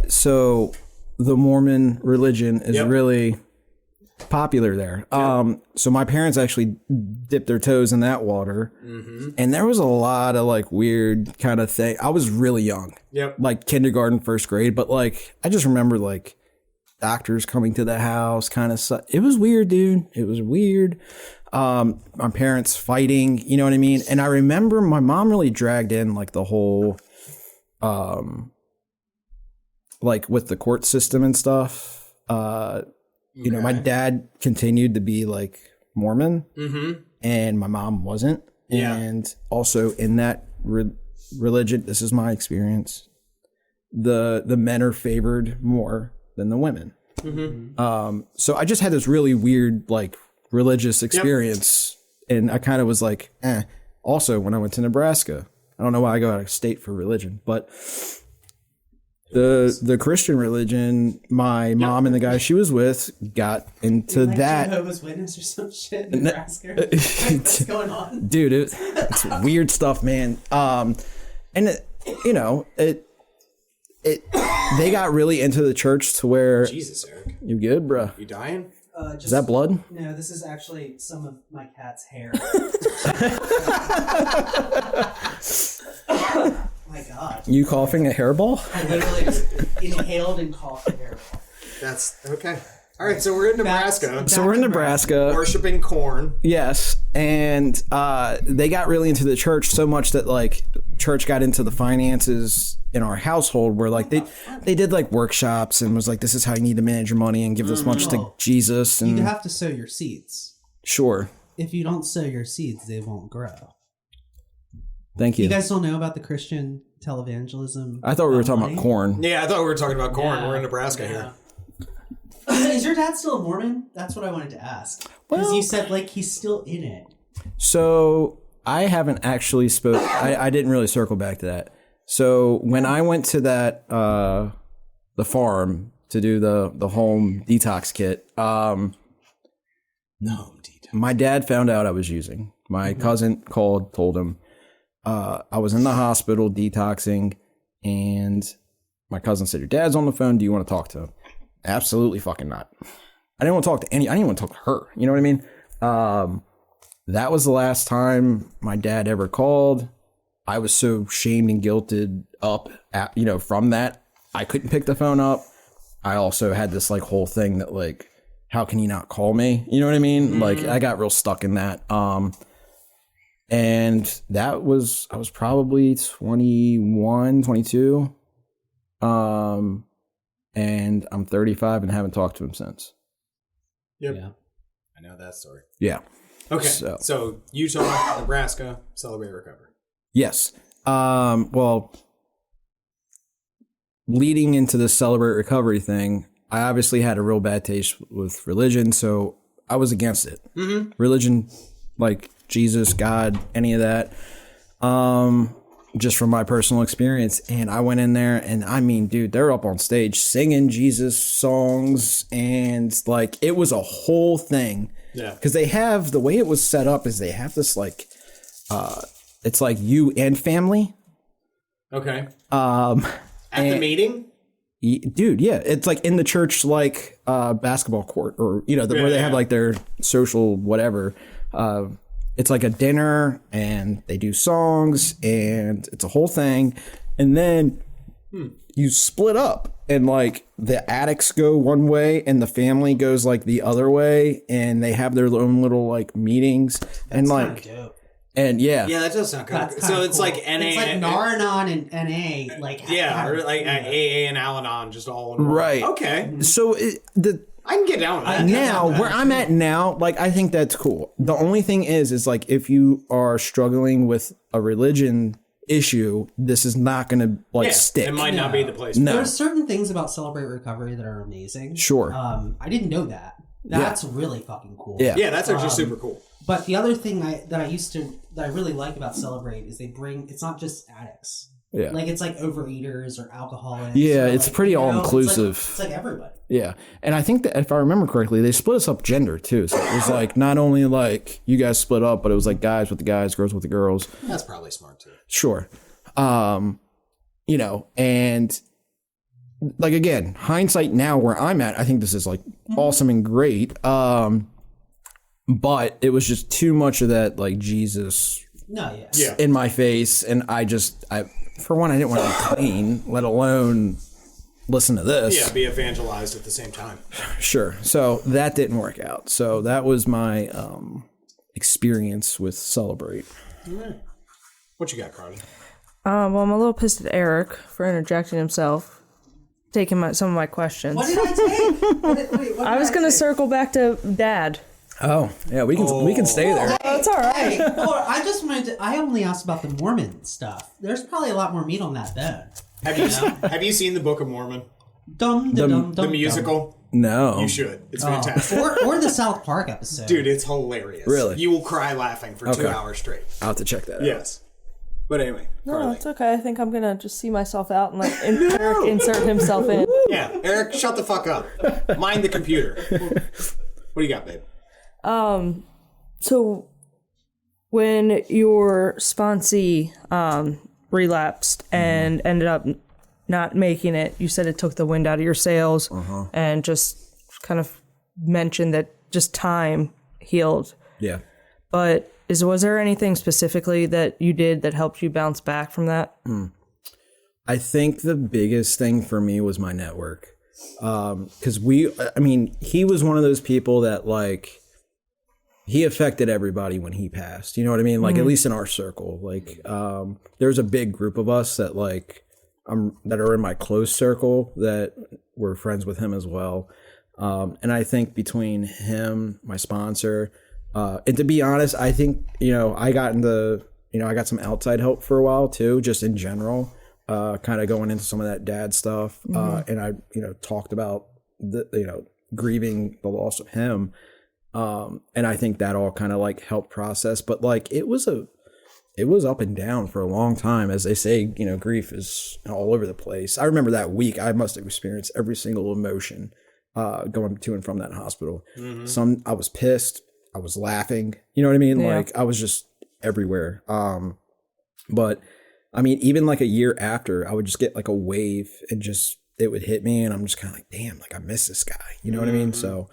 So the Mormon religion is really popular there. So my parents actually dipped their toes in that water. Mm-hmm. And there was a lot of like weird kind of thing. I was really young. Yep. Like kindergarten, first grade. But like, I just remember like doctors coming to the house kind of stuff. It was weird, dude. It was weird. My parents fighting, you know what I mean? And I remember my mom really dragged in like the whole, like with the court system and stuff. You know, my dad continued to be like Mormon, and my mom wasn't. Yeah. And also in that religion, this is my experience, the men are favored more than the women. Mm-hmm. So I just had this really weird like religious experience, and I kind of was like, eh. Also, when I went to Nebraska, I don't know why I go out of state for religion, but the Christian religion, my mom and the guy she was with got into like that. Jehovah's Witness or some shit in Nebraska. What's going on, dude? It's weird stuff, man. And you know, they got really into the church to where. Jesus, Eric, you good, bro? You dying? Is that blood? No, this is actually some of my cat's hair. My God. You coughing a hairball? I literally just inhaled and coughed a hairball. That's okay. All right, so we're in Nebraska. So we're in Nebraska. Worshipping corn. Yes, and they got really into the church so much that like church got into the finances in our household, where like they did like workshops and was like, this is how you need to manage your money and give this much to Jesus. And you have to sow your seeds. Sure. If you don't sow your seeds, they won't grow. Thank you. You guys don't know about the Christian televangelism? I thought we were talking about corn. Yeah, I thought we were talking about corn. We're in Nebraska here. Is your dad still a Mormon? That's what I wanted to ask. Because you said like he's still in it. So I haven't actually I didn't really circle back to that. So when I went to that the farm to do the home detox kit, my dad found out I was using. My cousin called, told him. I was in the hospital detoxing, and my cousin said, your dad's on the phone. Do you want to talk to him? Absolutely fucking not. I didn't want to talk to I didn't want to talk to her. You know what I mean? That was the last time my dad ever called. I was so shamed and guilted up from that. I couldn't pick the phone up. I also had this like whole thing that like, how can you not call me? You know what I mean? Mm-hmm. Like I got real stuck in that. And I was probably 21, 22. And I'm 35 and haven't talked to him since. Yep. Yeah. I know that story. Yeah. Okay. So Utah, Nebraska, Celebrate Recovery. Yes. Well, leading into the Celebrate Recovery thing, I obviously had a real bad taste with religion, so I was against it. Mm-hmm. Religion, like Jesus, God, any of that. Just from my personal experience. And I went in there and I mean, dude, they're up on stage singing Jesus songs, and like it was a whole thing. Yeah. Because they have, the way it was set up is they have this like, it's like you and family. Okay. At the meeting? Dude, yeah. It's like in the church, like basketball court, or, where they have like their social whatever. It's like a dinner, and they do songs, and it's a whole thing. And then you split up, and like the addicts go one way and the family goes like the other way, and they have their own little like meetings. And like, dope. And yeah, that does sound kind of cool. So it's cool. Like NA, it's like Nar-Anon and NA, like or like AA and Al-Anon, just all in one. Right. Okay. So I can get down with that. Now, where I'm at now, like, I think that's cool. The only thing is like, if you are struggling with a religion issue, this is not going to, stick. It might not be the place. No. There are certain things about Celebrate Recovery that are amazing. Sure. I didn't know that. That's really fucking cool. Yeah, that's actually super cool. But the other thing that I really like about Celebrate is it's not just addicts. Yeah. Like, it's like overeaters or alcoholics. Yeah, or it's like, pretty all-inclusive. It's like everybody. Yeah. And I think that if I remember correctly, they split us up gender, too. So it was like, not only like you guys split up, but it was like guys with the guys, girls with the girls. That's probably smart, too. Sure. And like, again, hindsight now where I'm at, I think this is like awesome and great. But it was just too much of that, like, Jesus in my face. And for one, I didn't want to be clean, let alone listen to this. Yeah, be evangelized at the same time. Sure. So that didn't work out. So that was my experience with Celebrate. All right. What you got, Carly? Well, I'm a little pissed at Eric for interjecting himself, taking some of my questions. What did I take? I was going to circle back to Dad. Oh, yeah, we can stay there. That's all right. Hey, I only asked about the Mormon stuff. There's probably a lot more meat on that bone. Have you seen the Book of Mormon? The musical? No. You should. It's fantastic. Or the South Park episode. Dude, it's hilarious. Really? You will cry laughing for 2 hours straight. I'll have to check that out. Yes. But anyway, Carly. No, it's okay. I think I'm going to just see myself out and let Eric insert himself in. Yeah, Eric, shut the fuck up. Mind the computer. What do you got, babe? So when your sponsee relapsed and ended up not making it, you said it took the wind out of your sails, and just kind of mentioned that just time healed. Yeah. But was there anything specifically that you did that helped you bounce back from that? I think the biggest thing for me was my network. Because he was one of those people that, like, he affected everybody when he passed. You know what I mean? Like, at least in our circle, like, there's a big group of us that like, that are in my close circle that were friends with him as well. And I think between him, my sponsor, and to be honest, I think, I got some outside help for a while too, just in general, kind of going into some of that dad stuff. And I, talked about grieving the loss of him. And I think that all kind of like helped process, but like, it was up and down for a long time. As they say, grief is all over the place. I remember that week I must have experienced every single emotion, going to and from that hospital. I was pissed. I was laughing, you know what I mean? Yeah. Like I was just everywhere. But I mean, even like a year after, I would just get like a wave and just, it would hit me and I'm just kind of like, damn, like I miss this guy. You know what I mean? So,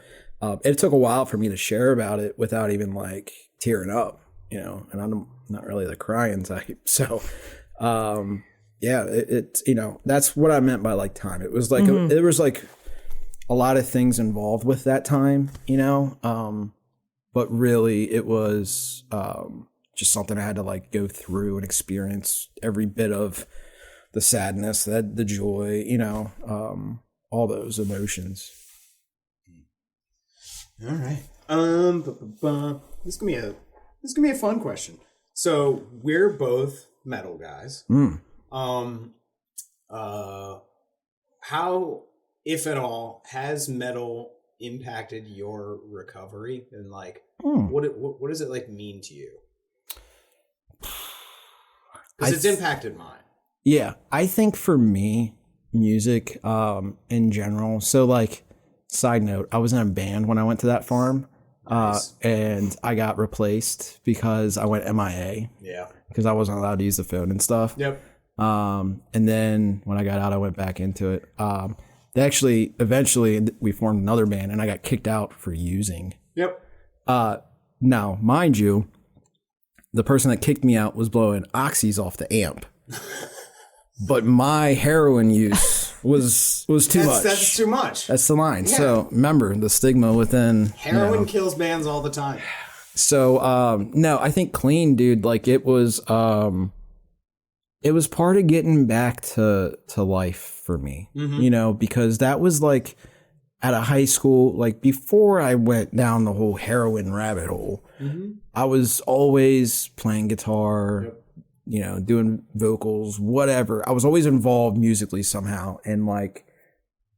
it took a while for me to share about it without even like tearing up, and I'm not really the crying type. So, it's that's what I meant by like time. It was like, there was like a lot of things involved with that time, but really it was, just something I had to like go through and experience every bit of the sadness, the joy, all those emotions. All right. This is gonna be a fun question. So we're both metal guys. How, if at all, has metal impacted your recovery, and like what does it like mean to you? Because it's impacted mine. Yeah, I think for me, music in general. So like, side note, I was in a band when I went to that farm. Nice. And I got replaced because I went MIA. Yeah. Because I wasn't allowed to use the phone and stuff. Yep. And then when I got out, I went back into it. They actually, eventually, we formed another band and I got kicked out for using. Yep. Now, mind you, the person that kicked me out was blowing oxys off the amp. But my heroin use was too much. That's too much. That's the line. Yeah. So remember the stigma within heroin kills bands all the time. So no, I think clean, dude. Like it was part of getting back to life for me. Because that was like at a high school, like before I went down the whole heroin rabbit hole. I was always playing guitar. Yep. Doing vocals, whatever. I was always involved musically somehow. And like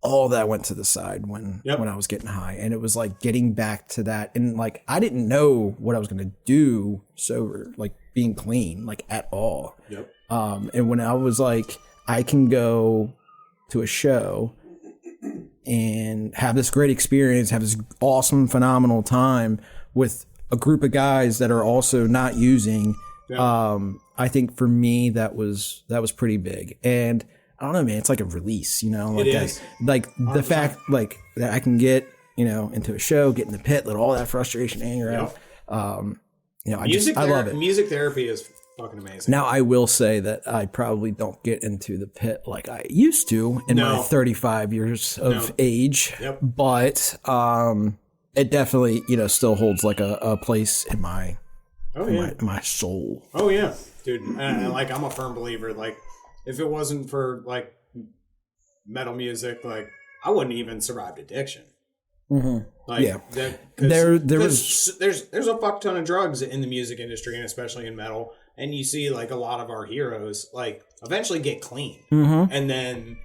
all that went to the side when I was getting high. And it was like getting back to that. And like, I didn't know what I was going to do sober, like being clean, like at all. Yep. And when I was like, I can go to a show and have this great experience, have this awesome, phenomenal time with a group of guys that are also not using. Yeah. I think for me that was pretty big, and I don't know, man. It's like a release, Like it is. Like the fact, like that I can get, into a show, get in the pit, let all that frustration, anger out. I love it. Music therapy is fucking amazing. Now I will say that I probably don't get into the pit like I used to in my 35 years of age, but it definitely, still holds like a place in my. My soul. Oh yeah, dude. And like I'm a firm believer. Like if it wasn't for like metal music, like I wouldn't even survive addiction. Like, yeah. There's a fuck ton of drugs in the music industry, and especially in metal. And you see like a lot of our heroes like eventually get clean, and then.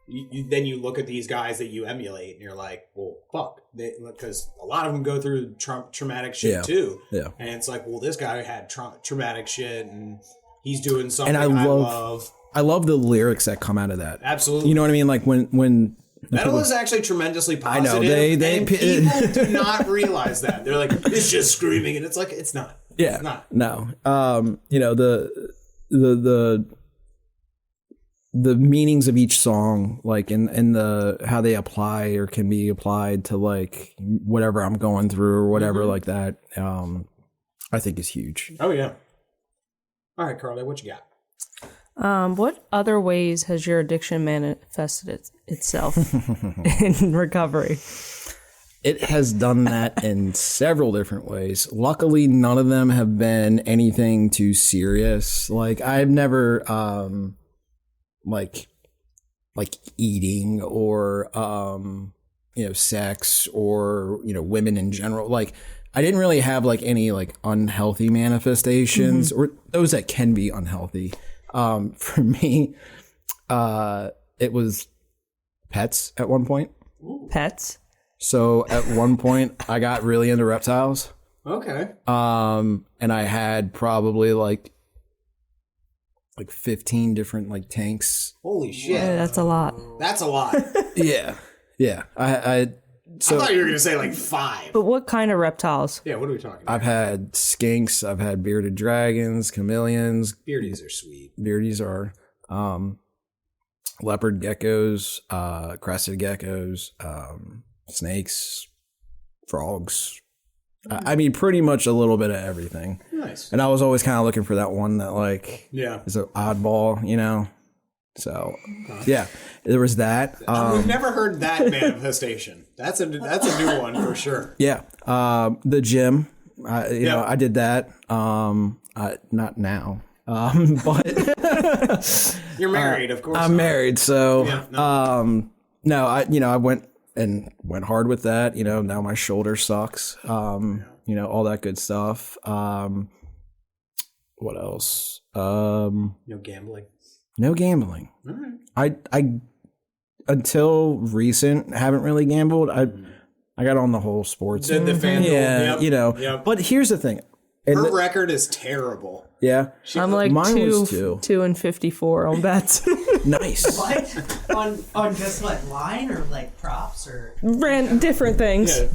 Then you look at these guys that you emulate and you're like, well, fuck. Because a lot of them go through traumatic shit too. Yeah. And it's like, well, this guy had traumatic shit and he's doing something I love. I love the lyrics that come out of that. Absolutely. You know what I mean? Like when metal is actually tremendously positive. I know. They people do not realize that. They're like, it's just screaming. And it's like, it's not. Yeah. It's not. No. The meanings of each song, like in the how they apply or can be applied to like whatever I'm going through or whatever like that, I think is huge. Oh yeah. All right, Carly, what you got? What other ways has your addiction manifested itself in recovery? It has done that in several different ways. Luckily, none of them have been anything too serious. Like I've never like eating or sex or women in general. Like I didn't really have like any like unhealthy manifestations or those that can be unhealthy. For me, it was pets at one point. Pets. So at one point I got really into reptiles. Okay. And I had probably like 15 different like tanks. Holy shit. Yeah, that's a lot. That's a lot. Yeah. I thought you were gonna say like 5. But what kind of reptiles? Yeah, what are we talking about? I've had skinks, I've had bearded dragons, chameleons. Beardies are sweet. Beardies are leopard geckos, crested geckos, snakes, frogs. I mean, pretty much a little bit of everything. Nice. And I was always kind of looking for that one that like is an oddball, So yeah, there was that. We've never heard that manifestation. That's a new one for sure. Yeah, the gym. I did that. Not now. But you're married, of course. I'm married, so no. I went hard with that. Now my shoulder sucks. All that good stuff. What else? No gambling. No gambling. All right. I until recent haven't really gambled. I got on the whole sports. The FanDuel. Yeah, Yep. But here's the thing. Her record is terrible. Yeah. I'm like mine was 2 and 54 on bets. Nice. What? on just what, line or like props or Different things. Yeah.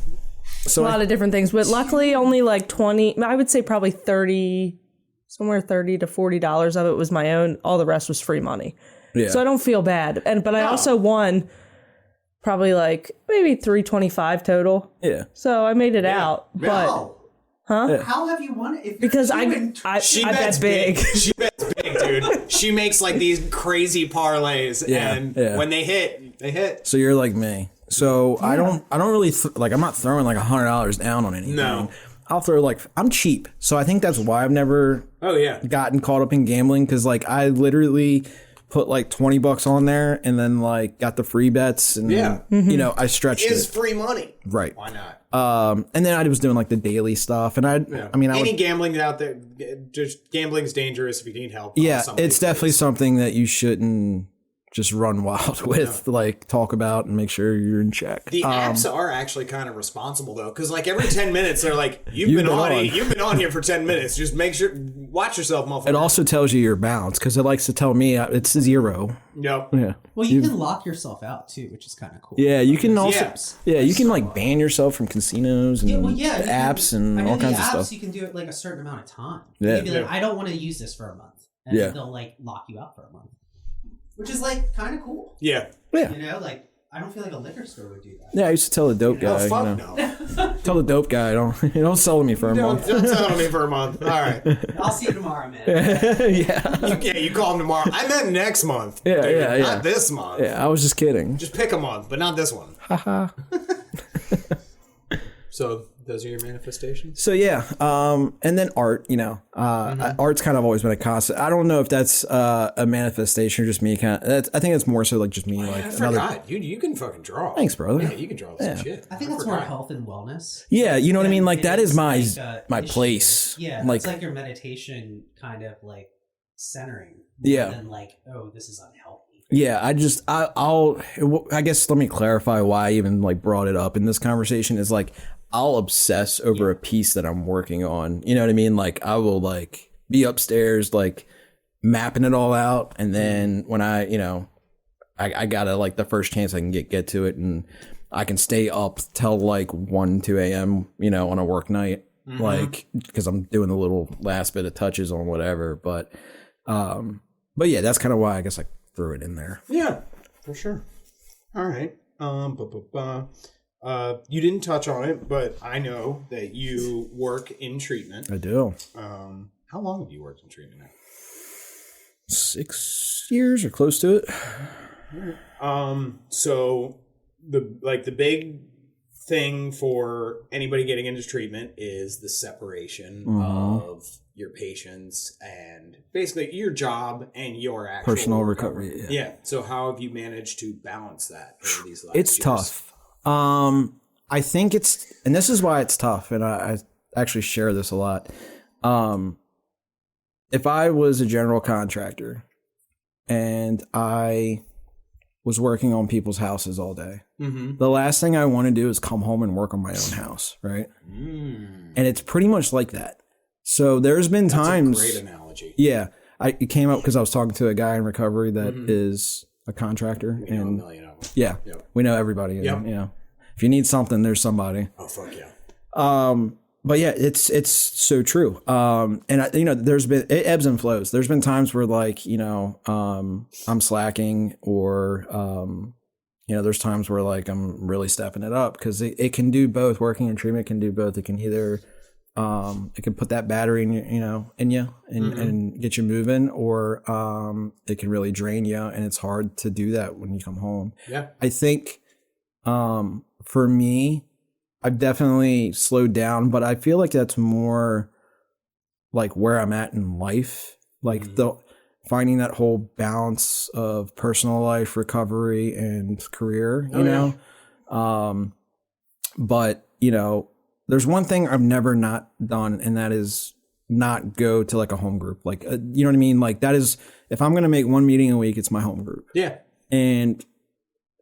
So a lot of different things, but luckily only like 20, I would say probably 30, somewhere $30 to $40 of it was my own. All the rest was free money. Yeah. So I don't feel bad. But I also won probably like maybe $325 total. Yeah. So I made it out. But no. Huh? How have you won it? If because I bets bet big. She bets big, dude. She makes like these crazy parlays, and when they hit, they hit. So you're like me. So I don't really I'm not throwing like $100 down on anything. No. I'll throw I'm cheap. So I think that's why I've never gotten caught up in gambling, because like I literally put like $20 on there and then like got the free bets and I stretched it. It's free money. Right. Why not? And then I was doing like the daily stuff, and any gambling out there, just gambling's dangerous if you need help. Yeah, it's definitely something that you shouldn't just run wild with, like talk about and make sure you're in check. The apps are actually kind of responsible though, because like every 10 minutes they're like, you've been on here for 10 minutes. Just make sure, watch yourself, motherfucker. It also tells you your bounce, because it likes to tell me it's 0. Yep. Yeah. Well, you can lock yourself out too, which is kind of cool. Yeah, you can also. Yeah, you can like ban yourself from casinos and apps and all kinds of stuff. You can do it like a certain amount of time. Yeah. You can be like, I don't want to use this for a month, and they'll like lock you out for a month, which is like kind of cool. Yeah. Yeah. Like I don't feel like a liquor store would do that. Yeah, I used to tell the dope guy. Oh fuck no! Tell the dope guy, don't sell to me for a month. Don't sell me for a month. All right. I'll see you tomorrow, man. You call him tomorrow. I meant next month. Yeah, dude, not this month. Yeah, I was just kidding. Just pick a month, but not this one. Haha. So those are your manifestations? So yeah, and then art, art's kind of always been a constant. I don't know if that's a manifestation or just me I think it's more so like just me. I forgot. You can fucking draw. Thanks, brother. Yeah, you can draw some shit. I think that's more health and wellness. Yeah, you know what I mean? Like that is my my place. Yeah, like, it's like your meditation kind of like centering. Yeah. And like, oh, this is unhealthy. Yeah, I guess let me clarify why I even like brought it up in this conversation is like I'll obsess over a piece that I'm working on. You know what I mean? Like I will like be upstairs like mapping it all out, and then when I gotta like the first chance I can get to it, and I can stay up till like 1, 2 a.m. On a work night, like because I'm doing the little last bit of touches on whatever. But yeah, that's kind of why I guess I threw it in there. Yeah, for sure. All right. You didn't touch on it, but I know that you work in treatment. I do. How long have you worked in treatment now? 6 years or close to it. So the big thing for anybody getting into treatment is the separation of your patients and basically your job and your actual personal recovery. Yeah. So how have you managed to balance that over these last It's years? tough. I think and this is why it's tough, and I actually share this a lot. If I was a general contractor and I was working on people's houses all day, the last thing I want to do is come home and work on my own house, right? And it's pretty much like that. So there's been times. That's a great analogy. Yeah. It came up because I was talking to a guy in recovery that is a contractor. We know a million of them. Yeah. Yep. We know everybody. Yep. And, you know, if you need something, there's somebody. Oh, fuck yeah. But yeah, it's so true. And there's been, it ebbs and flows. There's been times where like, I'm slacking or, there's times where like I'm really stepping it up because it can do both. Working in treatment can do both. It can either, it can put that battery in you and get you moving, or it can really drain you, and it's hard to do that when you come home. Yeah. I think for me, I've definitely slowed down, but I feel like that's more like where I'm at in life, like finding that whole balance of personal life, recovery, and career, you know? But, there's one thing I've never not done, and that is not go to like a home group. Like, you know what I mean? Like that is, if I'm going to make one meeting a week, it's my home group. Yeah. And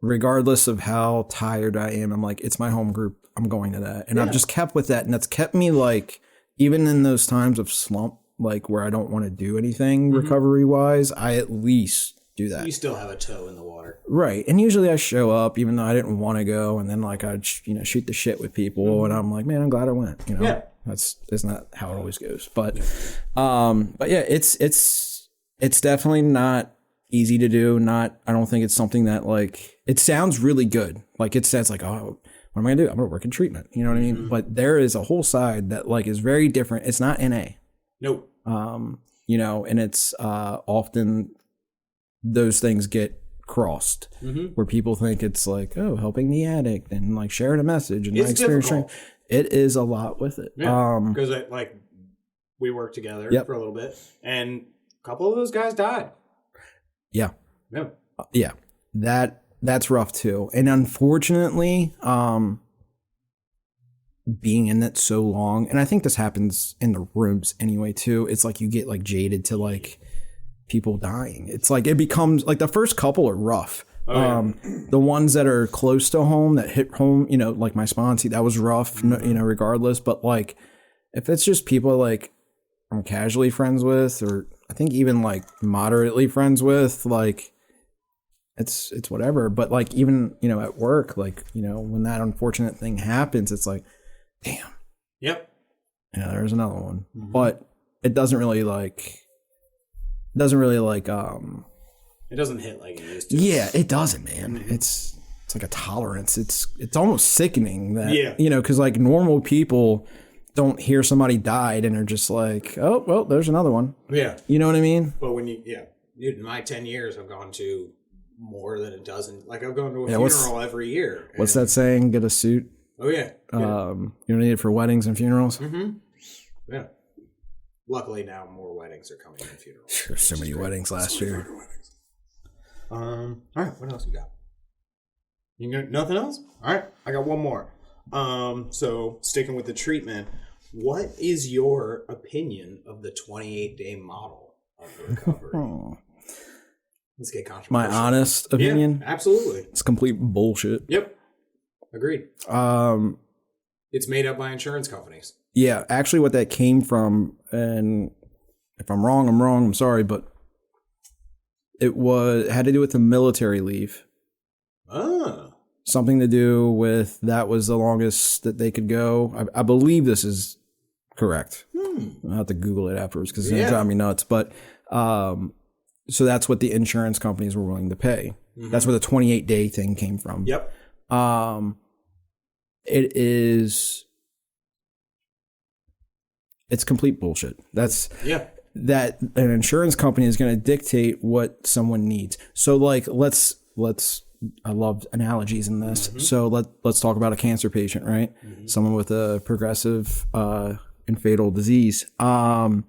regardless of how tired I am, I'm like, it's my home group. I'm going to that. And I've just kept with that. And that's kept me like, even in those times of slump, like where I don't want to do anything recovery wise, I at least do that. You still have a toe in the water. Right. And usually I show up even though I didn't want to go. And then like I'd, shoot the shit with people and I'm like, man, I'm glad I went, Yeah. That's not how it always goes. But yeah, it's definitely not easy to do. I don't think it's something that like, it sounds really good. Like it sounds like, oh, what am I gonna do? I'm gonna work in treatment. You know what I mean? But there is a whole side that like is very different. It's not NA. Nope. And it's often those things get crossed where people think it's like, oh, helping the addict and like sharing a message and it's my experience. difficult. It is a lot with it. Yeah. Because we worked together for a little bit, and a couple of those guys died. Yeah. Yeah. Yeah. That's rough too. And unfortunately, being in it so long, and I think this happens in the rooms anyway too, it's like you get like jaded to like people dying. It's like it becomes like the first couple are rough. The ones that are close to home, that hit home, like my sponsee, that was rough, regardless. But like if it's just people like I'm casually friends with, or I think even like moderately friends with, like it's whatever. But like even, at work, like, when that unfortunate thing happens, it's like, damn. Yep. Yeah, there's another one. But it doesn't really like it doesn't hit like it used to. Yeah, it doesn't, man. It's like a tolerance. It's almost sickening that because like normal people don't hear somebody died and are just like, oh well, there's another one. Yeah. You know what I mean? But when dude, in my 10 years I've gone to more than a dozen. Like I've gone to a funeral every year. What's that saying? Get a suit. Oh yeah. You don't need it for weddings and funerals. Yeah. Luckily now more weddings are coming than funerals. Sure, so many weddings last year. All right, what else we got? You got nothing else? All right, I got one more. So sticking with the treatment, what is your opinion of the 28-day model of recovery? Let's get controversial. My honest opinion? Yeah, absolutely. It's complete bullshit. Yep. Agreed. It's made up by insurance companies. Yeah, actually what that came from, and if I'm wrong, I'm sorry, but it had to do with the military leave. Something to do with that was the longest that they could go. I believe this is correct. I'll have to Google it afterwards because it's going to drive me nuts. But so that's what the insurance companies were willing to pay. That's where the 28-day thing came from. Yep. It's complete bullshit. That an insurance company is going to dictate what someone needs. So like let's I love analogies in this. So let's talk about a cancer patient, right? Someone with a progressive and fatal disease. And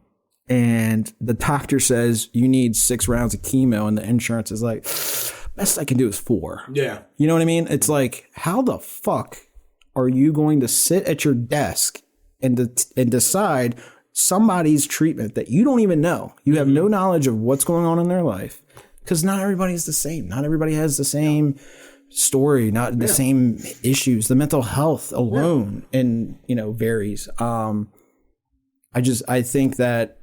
the doctor says you need 6 rounds of chemo, and the insurance is like, best I can do is 4. Yeah. You know what I mean? It's like, how the fuck are you going to sit at your desk and decide somebody's treatment that you don't even know? You have no knowledge of what's going on in their life, because not everybody's the same. Not everybody has the same story, not the same issues. The mental health alone and varies. I think that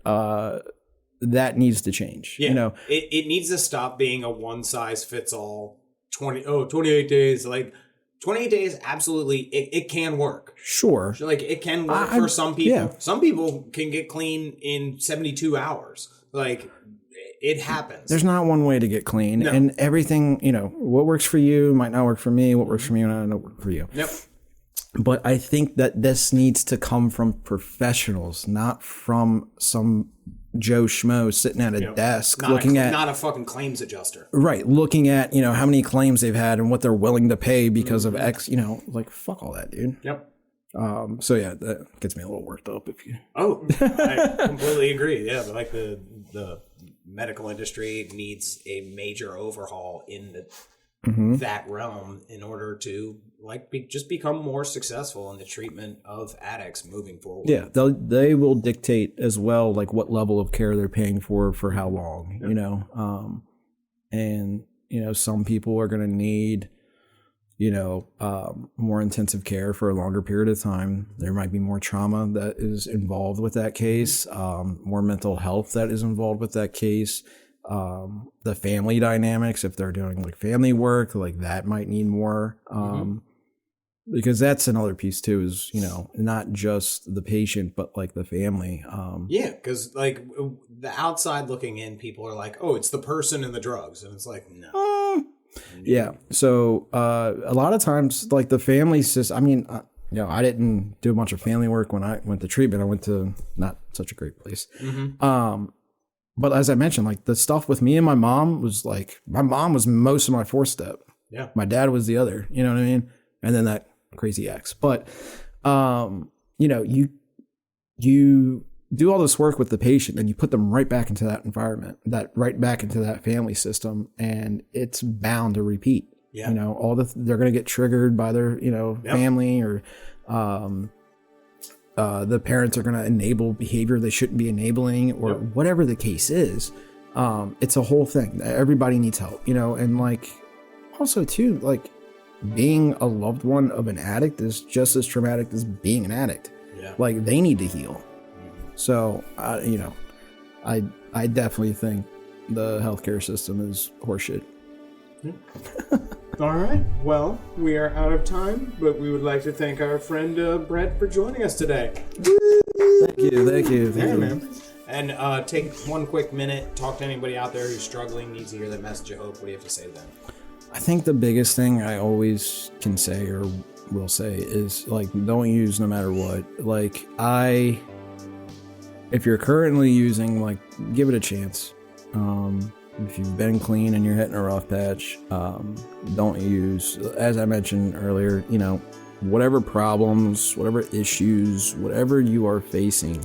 that needs to change. Yeah. It needs to stop being a one size fits all. 28 days. Like 28 days, absolutely, it can work. Sure. Like, it can work for some people. Yeah. Some people can get clean in 72 hours. Like, it happens. There's not one way to get clean. No. And everything, what works for you might not work for me. What works for me might not work for you. Yep. But I think that this needs to come from professionals, not from some Joe Schmo sitting at a desk not a fucking claims adjuster. Right. Looking at, how many claims they've had and what they're willing to pay because of X, like, fuck all that, dude. Yep. So yeah, that gets me a little worked up if you. Oh, I completely agree. Yeah. But like the medical industry needs a major overhaul in that realm in order to just become more successful in the treatment of addicts moving forward. Yeah, they will dictate as well, like what level of care they're paying for how long, and some people are going to need, more intensive care for a longer period of time. There might be more trauma that is involved with that case, more mental health that is involved with that case. The family dynamics, if they're doing like family work, like that might need more, because that's another piece too, is, not just the patient, but like the family. Yeah. Cause like the outside looking in, people are like, oh, it's the person and the drugs. And it's like, no. Yeah. So, a lot of times like the family system, I didn't do a bunch of family work when I went to treatment. I went to not such a great place. But as I mentioned, like the stuff with me and my mom was like, my mom was most of my 4th step. Yeah. My dad was the other, you know what I mean? And then that crazy ex. But, you do all this work with the patient and you put them right back into that environment, right back into that family system. And it's bound to repeat. Yeah. They're going to get triggered by their, family, or, the parents are going to enable behavior they shouldn't be enabling, or whatever the case is. It's a whole thing. Everybody needs help, and like also too, like being a loved one of an addict is just as traumatic as being an addict. Yeah. Like they need to heal. So, I definitely think the healthcare system is horseshit. All right. Well, we are out of time, but we would like to thank our friend Brent for joining us today. Thank you. Man. And take one quick minute, talk to anybody out there who's struggling, needs to hear that message of hope. What do you have to say to them? I think the biggest thing I always can say or will say is, like, don't use no matter what. Like, if you're currently using, like, give it a chance. If you've been clean and you're hitting a rough patch, don't use, as I mentioned earlier, whatever problems, whatever issues, whatever you are facing,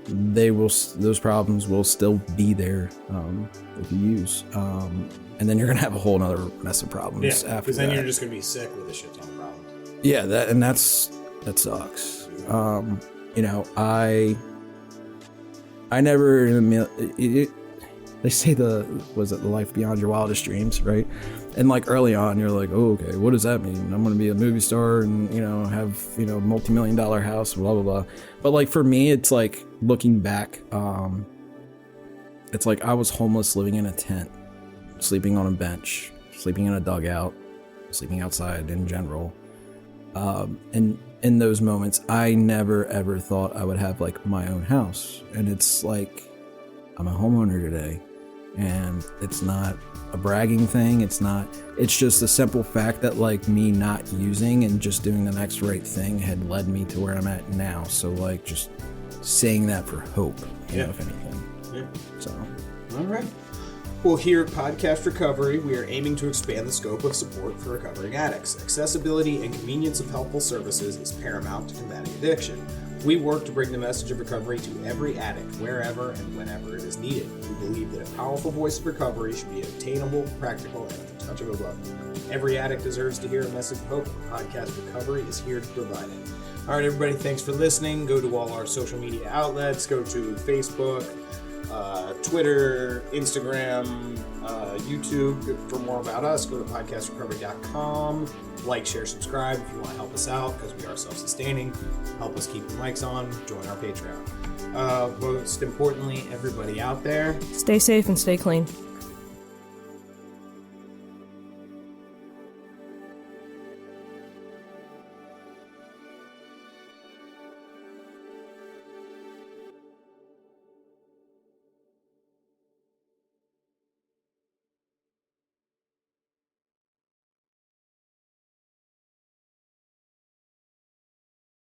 those problems will still be there if you use. And then you're going to have a whole other mess of problems after that. Because then you're just going to be sick with a shit ton of problems. Yeah, that sucks. I never, they say the life beyond your wildest dreams, right? And like early on, you're like, oh, okay, what does that mean? I'm going to be a movie star and, have, multi-million-dollar house, blah, blah, blah. But like for me, it's like looking back, it's like I was homeless, living in a tent, sleeping on a bench, sleeping in a dugout, sleeping outside in general. And in those moments, I never, ever thought I would have like my own house. And it's like, I'm a homeowner today. And it's not a bragging thing. It's just the simple fact that like me not using and just doing the next right thing had led me to where I'm at now. So like just saying that for hope, if anything. Yeah. So. All right. Well, here at Podcast Recovery, we are aiming to expand the scope of support for recovering addicts. Accessibility and convenience of helpful services is paramount to combating addiction. We work to bring the message of recovery to every addict, wherever and whenever it is needed. We believe that a powerful voice of recovery should be obtainable, practical, and at the touch of a button. Every addict deserves to hear a message of hope. Podcast Recovery is here to provide it. All right, everybody, thanks for listening. Go to all our social media outlets. Go to Facebook, Twitter, Instagram, YouTube for more about us. Go to podcastrecovery.com. Like, share, subscribe if you want to help us out, because we are self-sustaining. Help us keep the mics on. Join our Patreon. Most importantly, everybody out there, stay safe and stay clean.